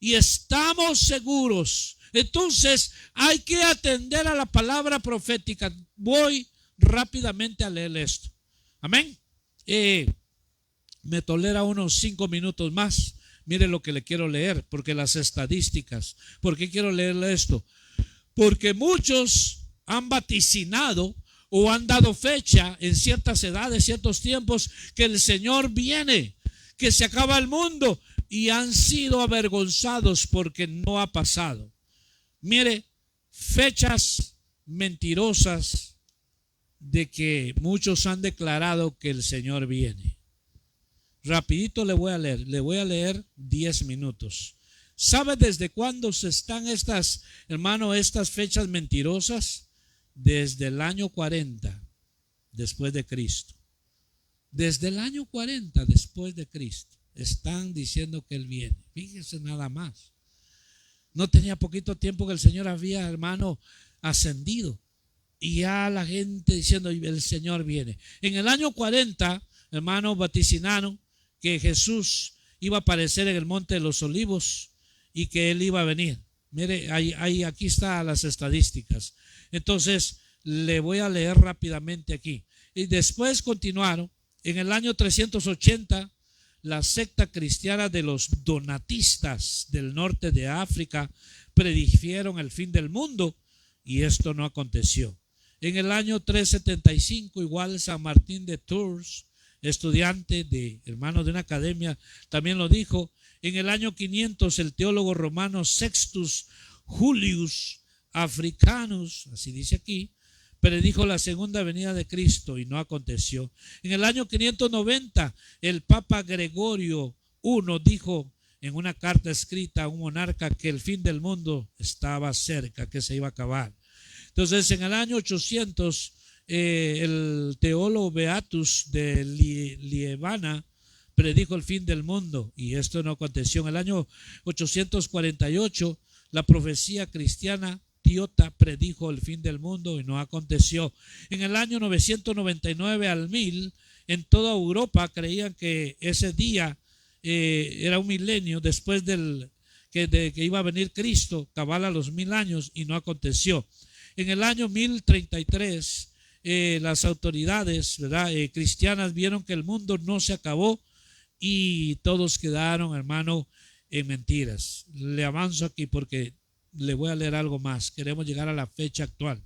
y estamos seguros. Entonces hay que atender a la palabra profética. Voy rápidamente a leer esto. Amén. Me tolera unos 5 minutos más. Mire lo que le quiero leer, porque las estadísticas. ¿Por qué quiero leerle esto? Porque muchos han vaticinado o han dado fecha en ciertas edades, ciertos tiempos, que el Señor viene, que se acaba el mundo, y han sido avergonzados porque no ha pasado. Mire, fechas mentirosas de que muchos han declarado que el Señor viene. Rapidito le voy a leer 10 minutos. ¿Sabe desde cuándo se están estas fechas mentirosas? Desde el año 40 después de Cristo. Desde el año 40 después de Cristo están diciendo que Él viene. Fíjense nada más. No tenía poquito tiempo que el Señor había, hermano, ascendido. Y ya la gente diciendo, el Señor viene. En el año 40, hermano, vaticinaron que Jesús iba a aparecer en el Monte de los Olivos y que Él iba a venir. Mire, aquí están las estadísticas. Entonces, le voy a leer rápidamente aquí. Y después continuaron. En el año 380, la secta cristiana de los donatistas del norte de África predijeron el fin del mundo y esto no aconteció. En el año 375, igual San Martín de Tours, estudiante de hermano de una academia, también lo dijo. En el año 500, el teólogo romano Sextus Julius Africanus, así dice aquí, predijo la segunda venida de Cristo y no aconteció. En el año 590, el Papa Gregorio I dijo en una carta escrita a un monarca que el fin del mundo estaba cerca, que se iba a acabar. Entonces, en el año 800, el teólogo Beatus de Liébana predijo el fin del mundo y esto no aconteció. En el año 848, la profecía cristiana Tiota predijo el fin del mundo y no aconteció. En el año 999 al 1000, en toda Europa creían que ese día era un milenio después que iba a venir Cristo, cabal a los 1000 años, y no aconteció. En el año 1033, las autoridades, ¿verdad?, cristianas vieron que el mundo no se acabó y todos quedaron, hermano, en mentiras. Le avanzo aquí porque le voy a leer algo más. Queremos llegar a la fecha actual.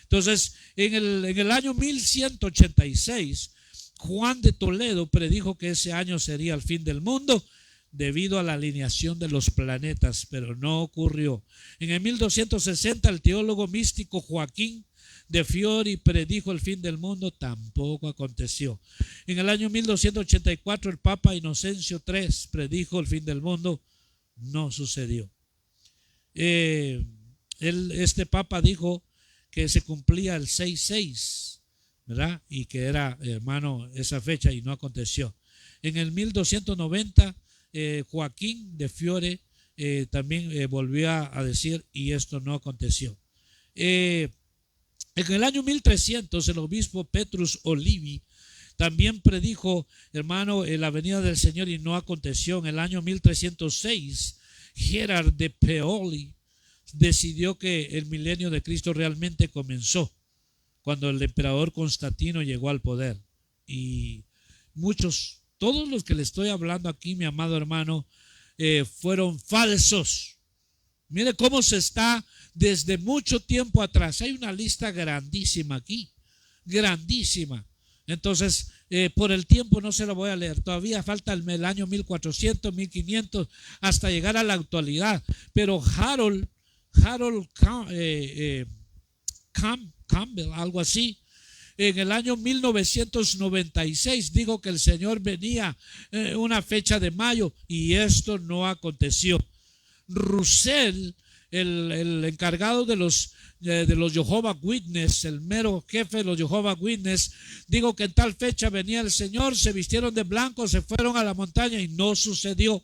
Entonces, en el año 1186, Juan de Toledo predijo que ese año sería el fin del mundo debido a la alineación de los planetas, pero no ocurrió. En el 1260, el teólogo místico Joaquín de Fiori predijo el fin del mundo, tampoco aconteció. En el año 1284, el Papa Inocencio III predijo el fin del mundo, no sucedió. Este Papa dijo que se cumplía el 6-6, ¿verdad? Y que era, hermano, esa fecha, y no aconteció. En el 1290, Joaquín de Fiore también volvió a decir, y esto no aconteció. En el año 1300, el obispo Petrus Olivi también predijo, hermano, la venida del Señor y no aconteció. En el año 1306, Gerard de Paoli decidió que el milenio de Cristo realmente comenzó cuando el emperador Constantino llegó al poder. Y todos los que le estoy hablando aquí, mi amado hermano, fueron falsos. Mire cómo se está desde mucho tiempo atrás. Hay una lista grandísima aquí, grandísima. Entonces, por el tiempo no se lo voy a leer. Todavía falta el año 1400, 1500 hasta llegar a la actualidad. Pero Harold Campbell, algo así, en el año 1996 dijo que el Señor venía una fecha de mayo y esto no aconteció. Russell, el encargado de los Jehovah's Witness, el mero jefe de los Jehovah's Witness, dijo que en tal fecha venía el Señor, se vistieron de blanco, se fueron a la montaña y no sucedió.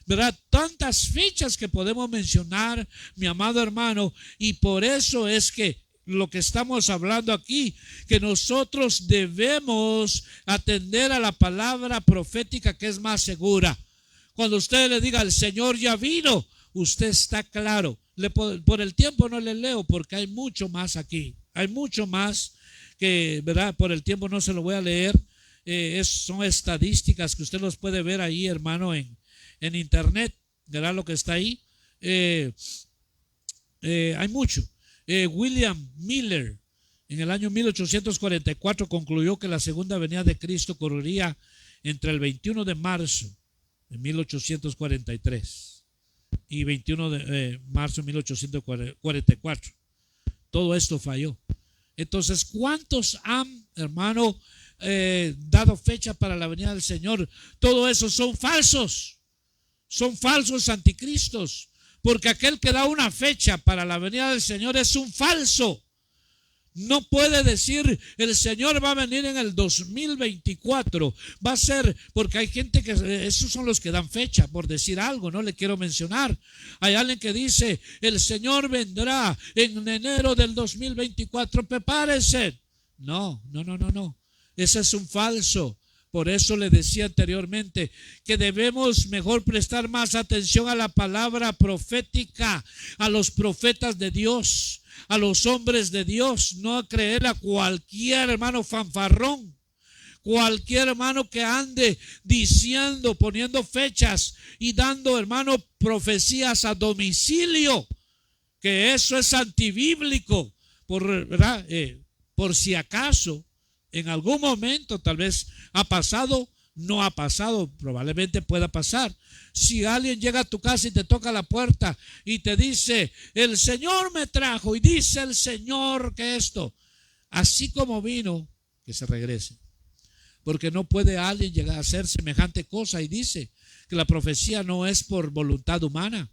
¿Verdad? Tantas fechas que podemos mencionar, mi amado hermano, y por eso es que lo que estamos hablando aquí, que nosotros debemos atender a la palabra profética que es más segura. Cuando usted le diga el Señor ya vino, usted está claro. Por el tiempo no le leo porque hay mucho más aquí. Hay mucho más que, ¿verdad? Por el tiempo no se lo voy a leer. Son estadísticas que usted los puede ver ahí, hermano, en internet. ¿Verdad lo que está ahí? Hay mucho. William Miller en el año 1844 concluyó que la segunda venida de Cristo ocurriría entre el 21 de marzo de 1843 y 21 de marzo de 1844. Todo esto falló. Entonces, ¿cuántos han, hermano, dado fecha para la venida del Señor? Todo eso son falsos anticristos. Porque aquel que da una fecha para la venida del Señor es un falso. No puede decir el Señor va a venir en el 2024. Va a ser, porque hay gente que esos son los que dan fecha, por decir algo, no le quiero mencionar. Hay alguien que dice el Señor vendrá en enero del 2024. Prepárese. No. Ese es un falso. Por eso le decía anteriormente que debemos mejor prestar más atención a la palabra profética, a los profetas de Dios, a los hombres de Dios, no a creer a cualquier hermano fanfarrón, cualquier hermano que ande diciendo, poniendo fechas y dando, hermano, profecías a domicilio. que eso es antibíblico, ¿verdad? Por si acaso en algún momento tal vez ha pasado, no ha pasado, probablemente pueda pasar. Si alguien llega a tu casa y te toca la puerta y te dice, el Señor me trajo y dice el Señor que esto, así como vino, que se regrese. Porque no puede alguien llegar a hacer semejante cosa, y dice que la profecía no es por voluntad humana.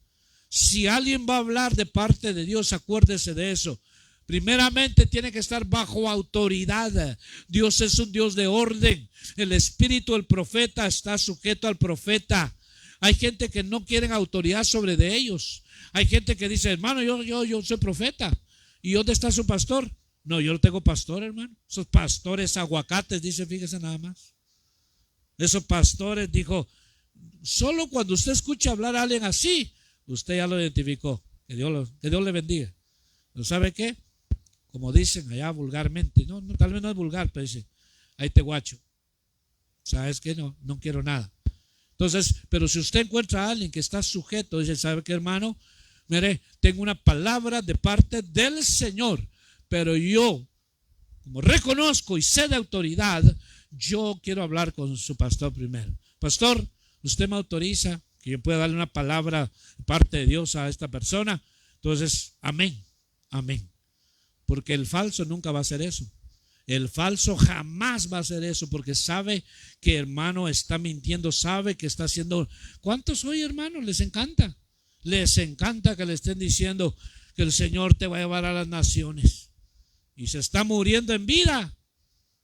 Si alguien va a hablar de parte de Dios, acuérdese de eso. Primeramente tiene que estar bajo autoridad. Dios es un Dios de orden. El espíritu del profeta está sujeto al profeta. Hay gente que no quieren autoridad sobre de ellos. Hay gente que dice, hermano, yo soy profeta. ¿Y dónde está su pastor? No, yo no tengo pastor, hermano. Esos pastores aguacates, dice, fíjese nada más. Esos pastores, dijo, solo cuando usted escucha hablar a alguien así, usted ya lo identificó. Que Dios le bendiga. ¿No sabe qué? Como dicen allá vulgarmente, no, tal vez no es vulgar, pero dice, ahí te guacho. ¿Sabes qué? No quiero nada. Entonces, pero si usted encuentra a alguien que está sujeto, dice, ¿sabe qué, hermano? Mire, tengo una palabra de parte del Señor, pero yo, como reconozco y sé de autoridad, yo quiero hablar con su pastor primero. Pastor, ¿usted me autoriza que yo pueda darle una palabra de parte de Dios a esta persona? Entonces, amén, amén. Porque el falso nunca va a hacer eso. El falso jamás va a hacer eso, porque sabe que hermano está mintiendo, sabe que está haciendo. ¿Cuántos hoy, hermanos, les encanta? Les encanta que le estén diciendo que el Señor te va a llevar a las naciones y se está muriendo en vida.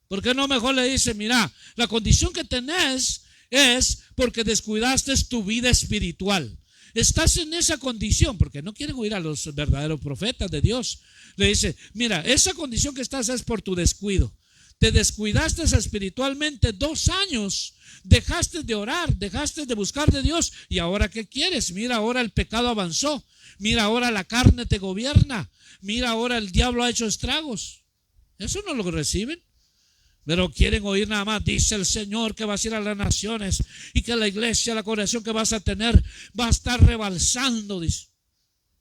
¿Por qué no mejor le dice, mira, la condición que tenés es porque descuidaste tu vida espiritual? Estás en esa condición, porque no quieren oír a los verdaderos profetas de Dios. Le dice, mira, esa condición que estás es por tu descuido. Te descuidaste espiritualmente 2 años, dejaste de orar, dejaste de buscar de Dios, y ahora ¿qué quieres? Mira, ahora el pecado avanzó, mira, ahora la carne te gobierna, mira, ahora el diablo ha hecho estragos. Eso no lo reciben. Pero quieren oír nada más, dice el Señor que vas a ir a las naciones y que la iglesia, la congregación que vas a tener va a estar rebalsando, dice.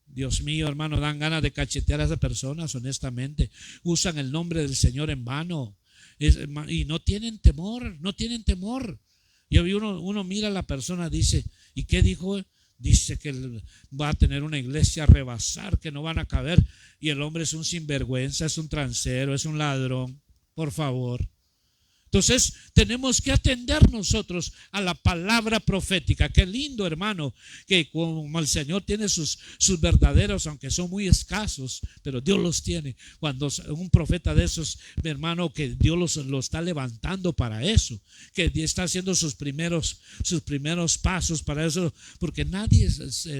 Dios mío, hermano, dan ganas de cachetear a esas personas, honestamente. Usan el nombre del Señor en vano y no tienen temor, no tienen temor. Y uno mira a la persona, dice, ¿y qué dijo? Dice que va a tener una iglesia a rebasar, que no van a caber. Y el hombre es un sinvergüenza, es un transero, es un ladrón. Por favor. Entonces tenemos que atender nosotros a la palabra profética. Qué lindo, hermano, que como el Señor tiene sus verdaderos, aunque son muy escasos, pero Dios los tiene. Cuando un profeta de esos, mi hermano, que Dios lo está levantando para eso, que está haciendo sus primeros pasos para eso, porque nadie,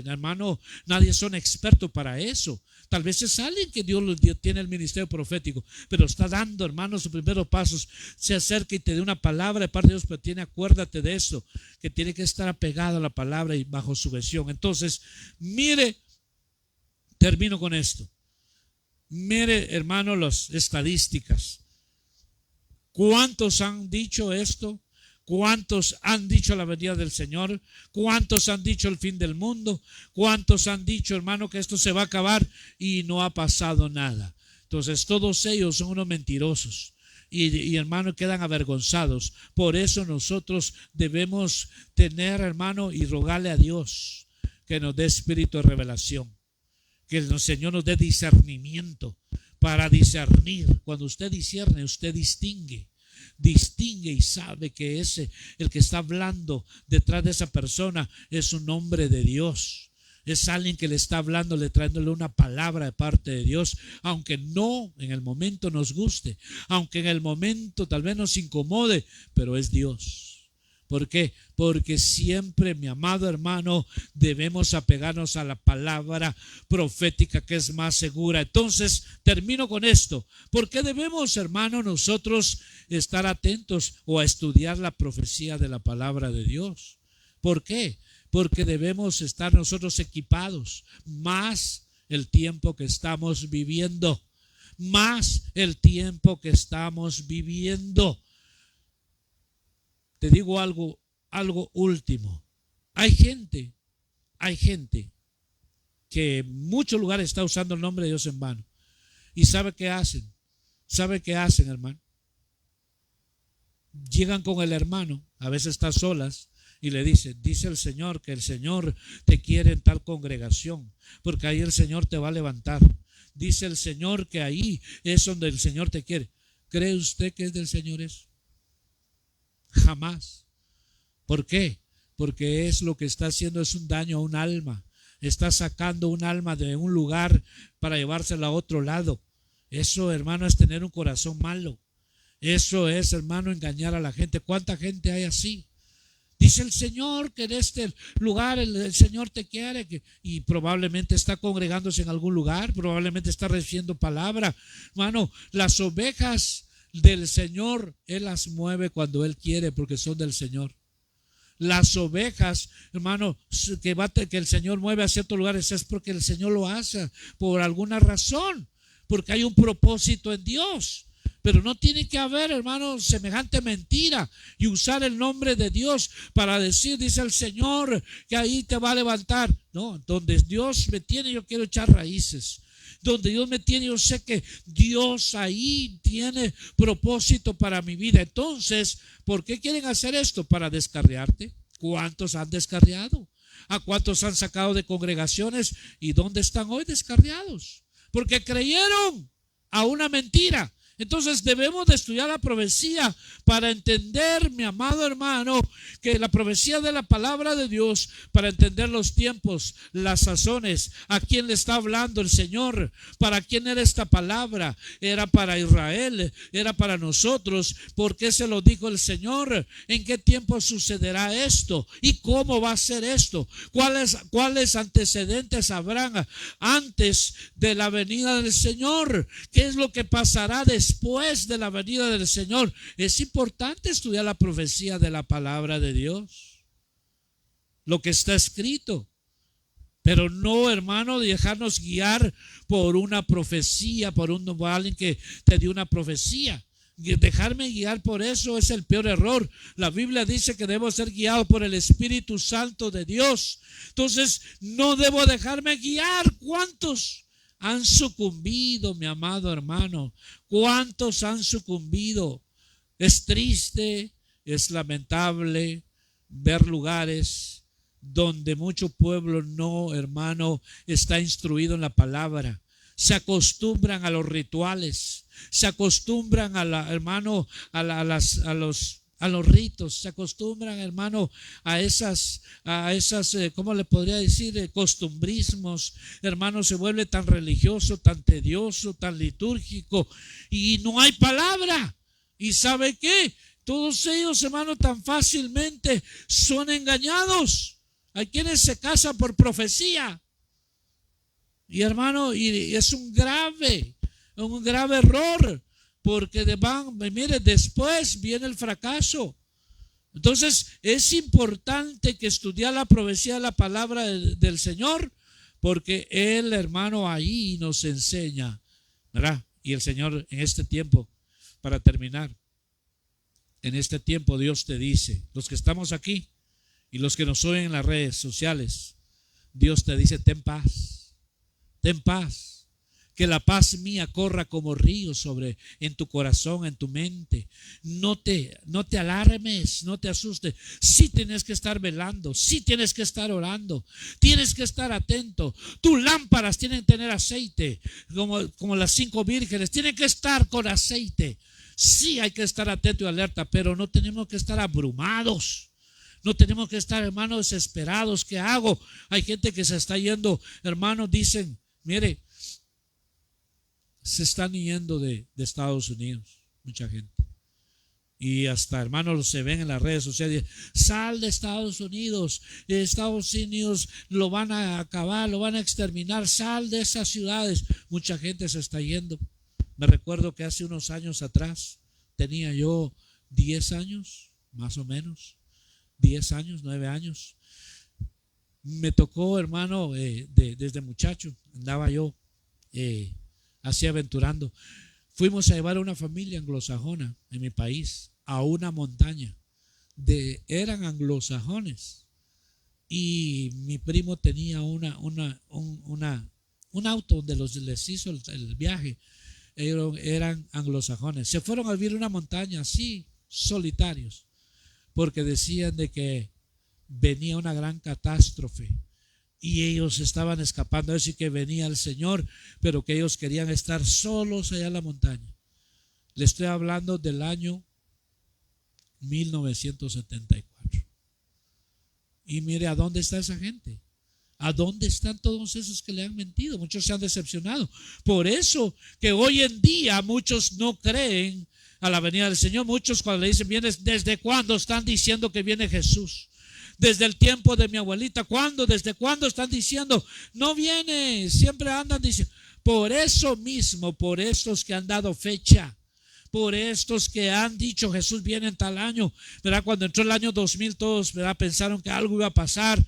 hermano, nadie son expertos para eso. Tal vez es alguien que Dios tiene el ministerio profético, pero está dando, hermano, sus primeros pasos. Se acerca y te dé una palabra de parte de Dios, pero acuérdate de eso, que tiene que estar apegado a la palabra y bajo su visión. Entonces, mire, termino con esto. Mire, hermano, las estadísticas. ¿Cuántos han dicho esto? ¿Cuántos han dicho la venida del Señor? ¿Cuántos han dicho el fin del mundo? ¿Cuántos han dicho, hermano, que esto se va a acabar y no ha pasado nada? Entonces todos ellos son unos mentirosos y hermano, quedan avergonzados. Por eso nosotros debemos tener, hermano, y rogarle a Dios que nos dé espíritu de revelación, que el Señor nos dé discernimiento para discernir. Cuando usted discierne, usted distingue y sabe que el que está hablando detrás de esa persona es un hombre de Dios. Es alguien que le está hablando, trayéndole una palabra de parte de Dios, aunque no en el momento nos guste, aunque en el momento tal vez nos incomode, pero es Dios. ¿Por qué? Porque siempre, mi amado hermano, debemos apegarnos a la palabra profética, que es más segura. Entonces, termino con esto. ¿Por qué debemos, hermano, nosotros estar atentos o a estudiar la profecía de la palabra de Dios? ¿Por qué? Porque debemos estar nosotros equipados, más el tiempo que estamos viviendo, más el tiempo que estamos viviendo. Te digo algo último. Hay gente que en muchos lugares está usando el nombre de Dios en vano. ¿Y sabe qué hacen? ¿Sabe qué hacen, hermano? Llegan con el hermano, a veces está solas, y le dicen, dice el Señor que el Señor te quiere en tal congregación, porque ahí el Señor te va a levantar. Dice el Señor que ahí es donde el Señor te quiere. ¿Cree usted que es del Señor eso? Jamás. ¿Por qué? Porque es lo que está haciendo, es un daño a un alma. Está sacando un alma de un lugar para llevársela a otro lado. Eso, hermano, es tener un corazón malo. Eso es, hermano, engañar a la gente. ¿Cuánta gente hay así? Dice el Señor que en este lugar el Señor te quiere, y probablemente está congregándose en algún lugar, probablemente está recibiendo palabra. Hermano, las ovejas del Señor, Él las mueve cuando Él quiere, porque son del Señor. Las ovejas, hermano, que el Señor mueve a ciertos lugares es porque el Señor lo hace por alguna razón, porque hay un propósito en Dios. Pero no tiene que haber, hermano, semejante mentira y usar el nombre de Dios para decir, dice el Señor, que ahí te va a levantar. No, donde Dios me tiene, yo quiero echar raíces. Donde Dios me tiene, yo sé que Dios ahí tiene propósito para mi vida. Entonces, ¿por qué quieren hacer esto? Para descarriarte. ¿Cuántos han descarriado? ¿A cuántos han sacado de congregaciones? ¿Y dónde están hoy descarriados? Porque creyeron a una mentira. Entonces debemos de estudiar la profecía para entender, mi amado hermano, que la profecía de la palabra de Dios, para entender los tiempos, las sazones, a quién le está hablando el Señor, para quién era esta palabra, era para Israel, era para nosotros, ¿por qué se lo dijo el Señor? ¿En qué tiempo sucederá esto? ¿Y cómo va a ser esto? ¿Cuáles antecedentes habrán antes de la venida del Señor? ¿Qué es lo que pasará después de la venida del Señor? Es importante estudiar la profecía de la palabra de Dios, lo que está escrito, pero no, hermano, dejarnos guiar por una profecía, por alguien que te dio una profecía. Dejarme guiar por eso es el peor error. La Biblia dice que debo ser guiado por el Espíritu Santo de Dios. Entonces no debo dejarme guiar. ¿Cuántos han sucumbido, mi amado hermano? ¿Cuántos han sucumbido? Es triste, es lamentable ver lugares donde mucho pueblo no, hermano, está instruido en la palabra. Se acostumbran a los rituales, se acostumbran a los ritos, se acostumbran, hermano, a esas, ¿cómo le podría decir? Costumbrismos. Hermano, se vuelve tan religioso, tan tedioso, tan litúrgico, y no hay palabra. ¿Y sabe qué? Todos ellos, hermano, tan fácilmente son engañados. Hay quienes se casan por profecía. Y hermano, y es un grave error, porque mire, después viene el fracaso. Entonces es importante que estudiar la profecía de la palabra del Señor, porque Él, hermano, ahí nos enseña, ¿verdad? Y el Señor en este tiempo, para terminar, en este tiempo Dios te dice, los que estamos aquí y los que nos oyen en las redes sociales, Dios te dice, ten paz. Ten paz, que la paz mía corra como río en tu corazón, en tu mente. No te alarmes, no te asustes. Sí tienes que estar velando, sí tienes que estar orando, tienes que estar atento. Tus lámparas tienen que tener aceite, como las 5 vírgenes, tienen que estar con aceite. Sí hay que estar atento y alerta, pero no tenemos que estar abrumados. No tenemos que estar, hermanos, desesperados. ¿Qué hago? Hay gente que se está yendo, hermanos, dicen, mire, se están yendo de Estados Unidos, mucha gente. Y hasta, hermanos, se ven en las redes sociales, sal de Estados Unidos lo van a acabar, lo van a exterminar, sal de esas ciudades. Mucha gente se está yendo. Me recuerdo que hace unos años atrás, tenía yo 10 años, más o menos, 10 años, 9 años. Me tocó, hermano, desde muchacho, andaba yo así aventurando. Fuimos a llevar a una familia anglosajona en mi país a una montaña. Eran anglosajones y mi primo tenía un auto donde les hizo el viaje. Ellos eran anglosajones. Se fueron a vivir una montaña así, solitarios, porque decían de que venía una gran catástrofe y ellos estaban escapando a decir que venía el Señor, pero que ellos querían estar solos allá en la montaña. Le estoy hablando del año 1974. Y mire, ¿a dónde está esa gente? ¿A dónde están todos esos que le han mentido? Muchos se han decepcionado. Por eso que hoy en día muchos no creen a la venida del Señor. Muchos cuando le dicen, ¿vienes? ¿Desde cuándo están diciendo que viene Jesús? Desde el tiempo de mi abuelita. ¿Cuándo? ¿Desde cuándo están diciendo? No viene. Siempre andan diciendo. Por eso mismo, por estos que han dado fecha, por estos que han dicho Jesús viene en tal año, ¿verdad? Cuando entró el año 2000 todos, ¿verdad?, pensaron que algo iba a pasar.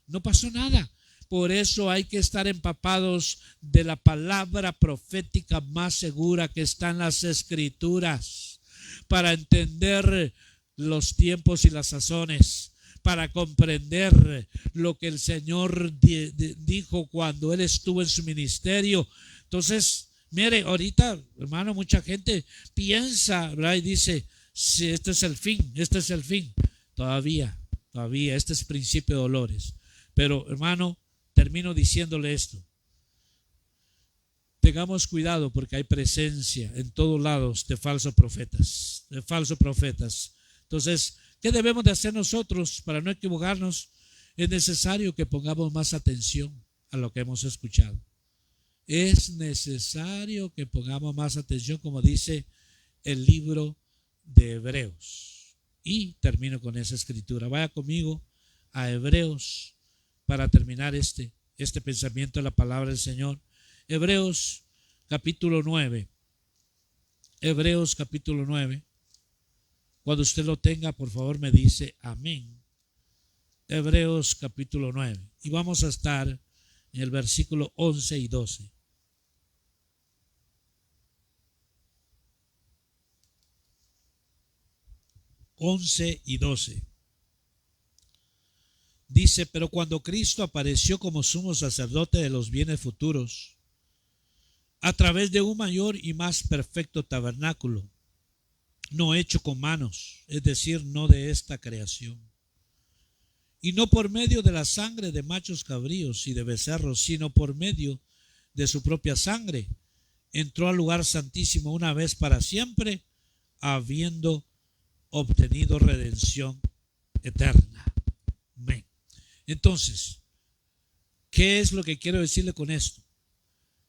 No pasó nada. Por eso hay que estar empapados de la palabra profética más segura que está en las Escrituras, para entender los tiempos y las sazones, para comprender lo que el Señor dijo cuando Él estuvo en su ministerio. Entonces, mire, ahorita, hermano, mucha gente piensa, ¿verdad?, y dice, sí, este es el fin, este es el fin. Todavía, este es principio de dolores. Pero, hermano, termino diciéndole esto. Tengamos cuidado porque hay presencia en todos lados de falsos profetas, Entonces, ¿qué debemos de hacer nosotros para no equivocarnos? Es necesario que pongamos más atención a lo que hemos escuchado. Es necesario que pongamos más atención, como dice el libro de Hebreos. Y termino con esa escritura. Vaya conmigo a Hebreos para terminar este pensamiento de la palabra del Señor. Hebreos capítulo 9. Hebreos capítulo 9. Cuando usted lo tenga, por favor me dice amén. Hebreos capítulo 9. Y vamos a estar en el versículo 11 y 12. Dice, pero cuando Cristo apareció como sumo sacerdote de los bienes futuros, a través de un mayor y más perfecto tabernáculo, no hecho con manos, es decir, no de esta creación, y no por medio de la sangre de machos cabríos y de becerros, sino por medio de su propia sangre, entró al lugar santísimo una vez para siempre, habiendo obtenido redención eterna. Amén. Entonces, ¿qué es lo que quiero decirle con esto?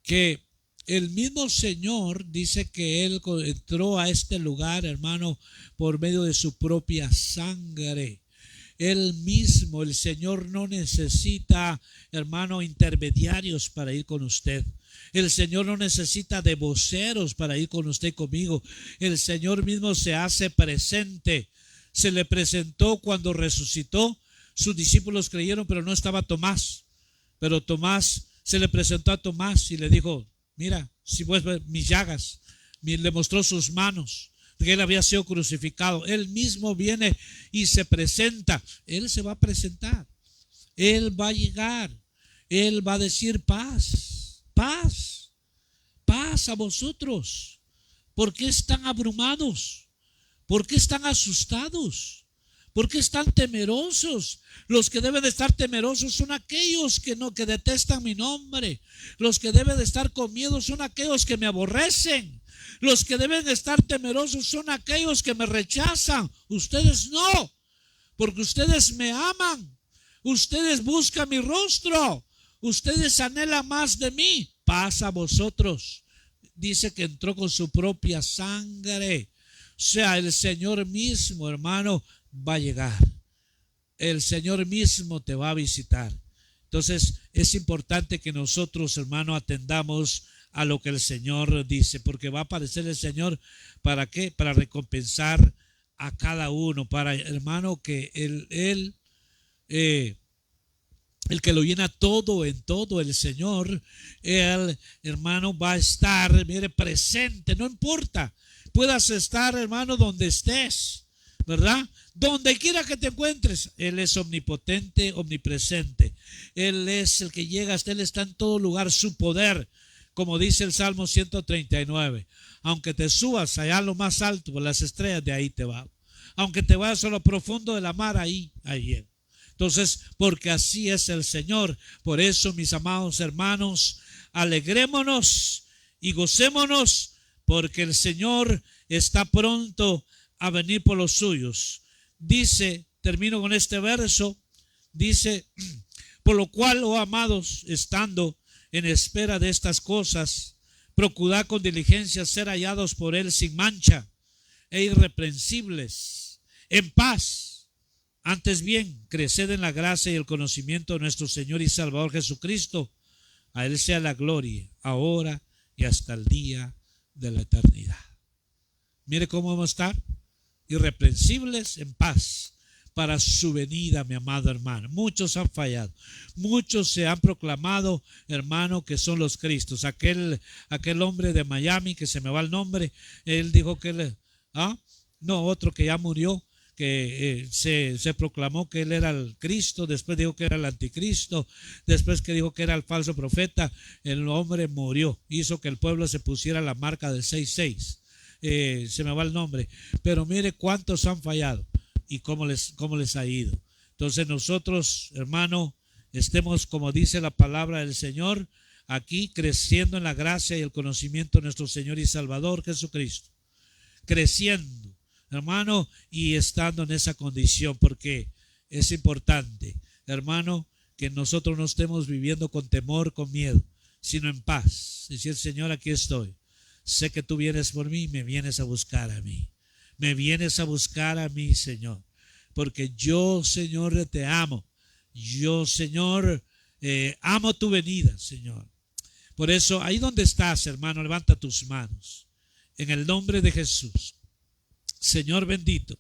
Que el mismo Señor dice que Él entró a este lugar, hermano, por medio de su propia sangre. Él mismo, el Señor, no necesita, hermano, intermediarios para ir con usted. El Señor no necesita de voceros para ir con usted y conmigo. El Señor mismo se hace presente. Se le presentó cuando resucitó. Sus discípulos creyeron, pero no estaba Tomás. Pero Tomás, se le presentó a Tomás y le dijo, mira, si puedes ver mis llagas. Le mostró sus manos, que él había sido crucificado. Él mismo viene y se presenta. Él se va a presentar. Él va a llegar. Él va a decir paz, paz, paz a vosotros. ¿Por qué están abrumados? ¿Por qué están asustados? ¿Por qué están temerosos? Los que deben de estar temerosos son aquellos que detestan mi nombre. Los que deben de estar con miedo son aquellos que me aborrecen. Los que deben de estar temerosos son aquellos que me rechazan. Ustedes no, porque ustedes me aman. Ustedes buscan mi rostro. Ustedes anhelan más de mí. Paz a vosotros. Dice que entró con su propia sangre. O sea, el Señor mismo, hermano, va a llegar. El Señor mismo te va a visitar. Entonces es importante que nosotros, hermano, atendamos a lo que el Señor dice, porque va a aparecer el Señor. ¿Para qué? Para recompensar a cada uno, para, hermano, que el que lo llena todo en todo, el Señor, el hermano va a estar, mire, presente. No importa, puedas estar, hermano, donde estés. ¿verdad? Donde quiera que te encuentres, Él es omnipotente, omnipresente. Él es el que llega hasta Él, está en todo lugar. Su poder, como dice el Salmo 139, aunque te subas allá a lo más alto por las estrellas, de ahí te va. Aunque te vayas a lo profundo de la mar, ahí llega. Entonces, porque así es el Señor. Por eso, mis amados hermanos, alegrémonos y gocémonos, porque el Señor está pronto a venir por los suyos. Dice, termino con este verso, dice, por lo cual, oh amados, estando en espera de estas cosas, procurad con diligencia ser hallados por Él sin mancha e irreprensibles, en paz. Antes bien, creced en la gracia y el conocimiento de nuestro Señor y Salvador Jesucristo. A Él sea la gloria, ahora y hasta el día de la eternidad. Mire cómo vamos a estar, irreprensibles, en paz, para su venida, mi amado hermano. Muchos han fallado, muchos se han proclamado, hermano, que son los Cristos. Aquel hombre de Miami, que se me va el nombre, él dijo que otro que ya murió, que se proclamó que él era el Cristo, después dijo que era el anticristo, después que dijo que era el falso profeta. El hombre murió, hizo que el pueblo se pusiera la marca del 666. Se me va el nombre, pero mire cuántos han fallado y cómo les ha ido. Entonces nosotros, hermano, estemos, como dice la palabra del Señor, aquí creciendo en la gracia y el conocimiento de nuestro Señor y Salvador Jesucristo, creciendo, hermano, y estando en esa condición, porque es importante, hermano, que nosotros no estemos viviendo con temor, con miedo, sino en paz. Decir, Señor, aquí estoy, sé que tú vienes por mí, me vienes a buscar a mí. Me vienes a buscar a mí, Señor, porque yo, Señor, te amo. Yo, Señor, amo tu venida, Señor. Por eso, ahí donde estás, hermano, levanta tus manos. En el nombre de Jesús. Señor bendito,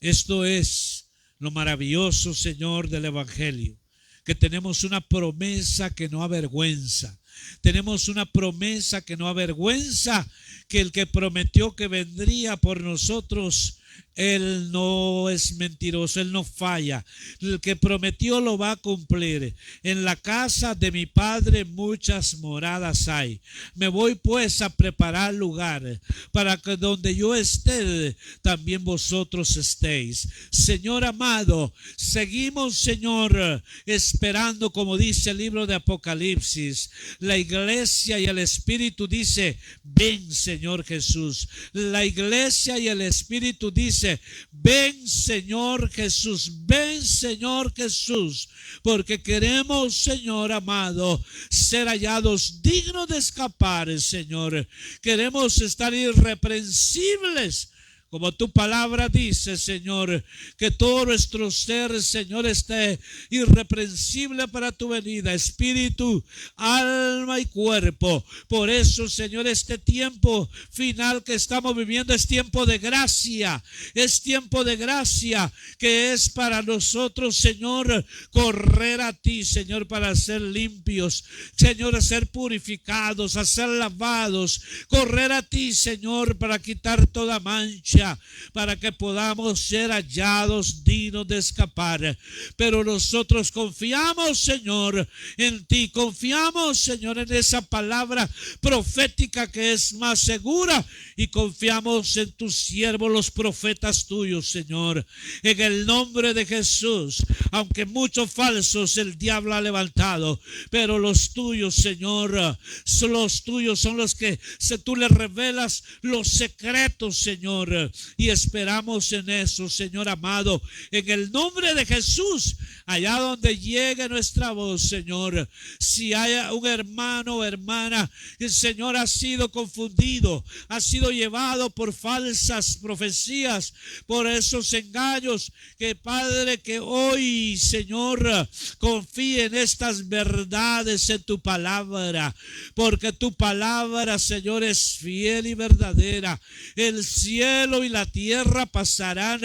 esto es lo maravilloso, Señor, del Evangelio, que tenemos una promesa que no avergüenza. Tenemos una promesa que no avergüenza, que el que prometió que vendría por nosotros, Él no es mentiroso, Él no falla. El que prometió lo va a cumplir. En la casa de mi Padre muchas moradas hay. Me voy pues a preparar lugar para que donde yo esté, también vosotros estéis. Señor amado, seguimos, Señor, esperando, como dice el libro de Apocalipsis. La iglesia y el Espíritu dice, ven, Señor Jesús. La iglesia y el Espíritu dice, ven, Señor Jesús, ven, Señor Jesús, porque queremos, Señor amado, ser hallados dignos de escapar, Señor. Queremos estar irreprensibles, como tu palabra dice, Señor, que todo nuestro ser, Señor, esté irreprensible para tu venida, espíritu, alma y cuerpo. Por eso, Señor, este tiempo final que estamos viviendo es tiempo de gracia. Es tiempo de gracia que es para nosotros, Señor, correr a ti, Señor, para ser limpios, Señor, a ser purificados, a ser lavados. Correr a ti, Señor, para quitar toda mancha, para que podamos ser hallados dignos de escapar. Pero nosotros confiamos, Señor, en ti, confiamos, Señor, en esa palabra profética que es más segura, y confiamos en tus siervos, los profetas tuyos, Señor, en el nombre de Jesús. Aunque muchos falsos el diablo ha levantado, pero los tuyos, Señor, los tuyos son los que tú les revelas los secretos, Señor, y esperamos en eso, Señor amado, en el nombre de Jesús. Allá donde llegue nuestra voz, Señor, si hay un hermano o hermana que el Señor ha sido confundido, ha sido llevado por falsas profecías, por esos engaños, que Padre, que hoy, Señor, confíe en estas verdades en tu palabra, porque tu palabra, Señor, es fiel y verdadera. El cielo cielo y la tierra pasarán,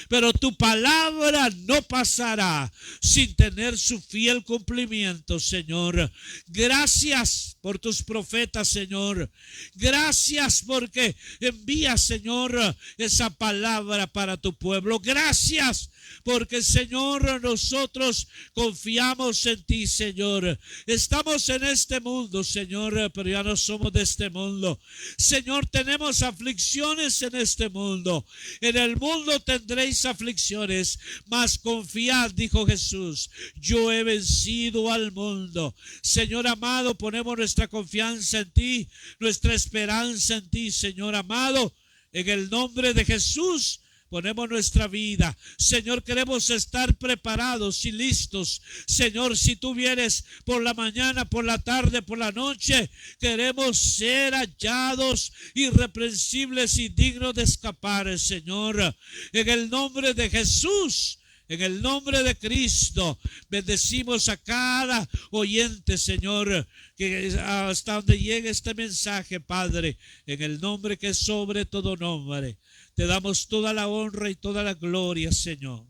pero tu palabra no pasará sin tener su fiel cumplimiento, Señor. Gracias por tus profetas, Señor. Gracias porque envías, Señor, esa palabra para tu pueblo. Gracias porque, Señor, nosotros confiamos en ti, Señor. Estamos en este mundo, Señor, pero ya no somos de este mundo. Señor, tenemos aflicciones en este mundo. En el mundo tendréis aflicciones, mas confiad, dijo Jesús, yo he vencido al mundo. Señor amado, ponemos nuestra confianza en ti, nuestra esperanza en ti, Señor amado. En el nombre de Jesús ponemos nuestra vida. Señor, queremos estar preparados y listos. Señor, si tú vienes por la mañana, por la tarde, por la noche, queremos ser hallados irreprensibles y dignos de escapar, Señor. En el nombre de Jesús, en el nombre de Cristo, bendecimos a cada oyente, Señor, que hasta donde llegue este mensaje, Padre, en el nombre que es sobre todo nombre. Te damos toda la honra y toda la gloria, Señor.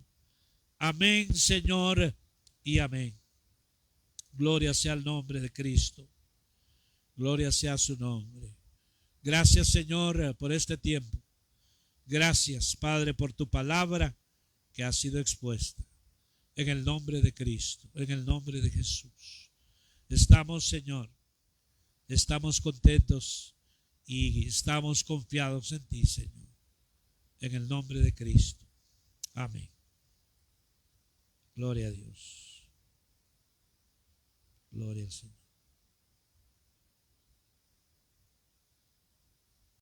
Amén, Señor, y amén. Gloria sea el nombre de Cristo. Gloria sea su nombre. Gracias, Señor, por este tiempo. Gracias, Padre, por tu palabra que ha sido expuesta. En el nombre de Cristo, en el nombre de Jesús. Estamos, Señor, estamos contentos y estamos confiados en ti, Señor. En el nombre de Cristo. Amén. Gloria a Dios. Gloria al Señor.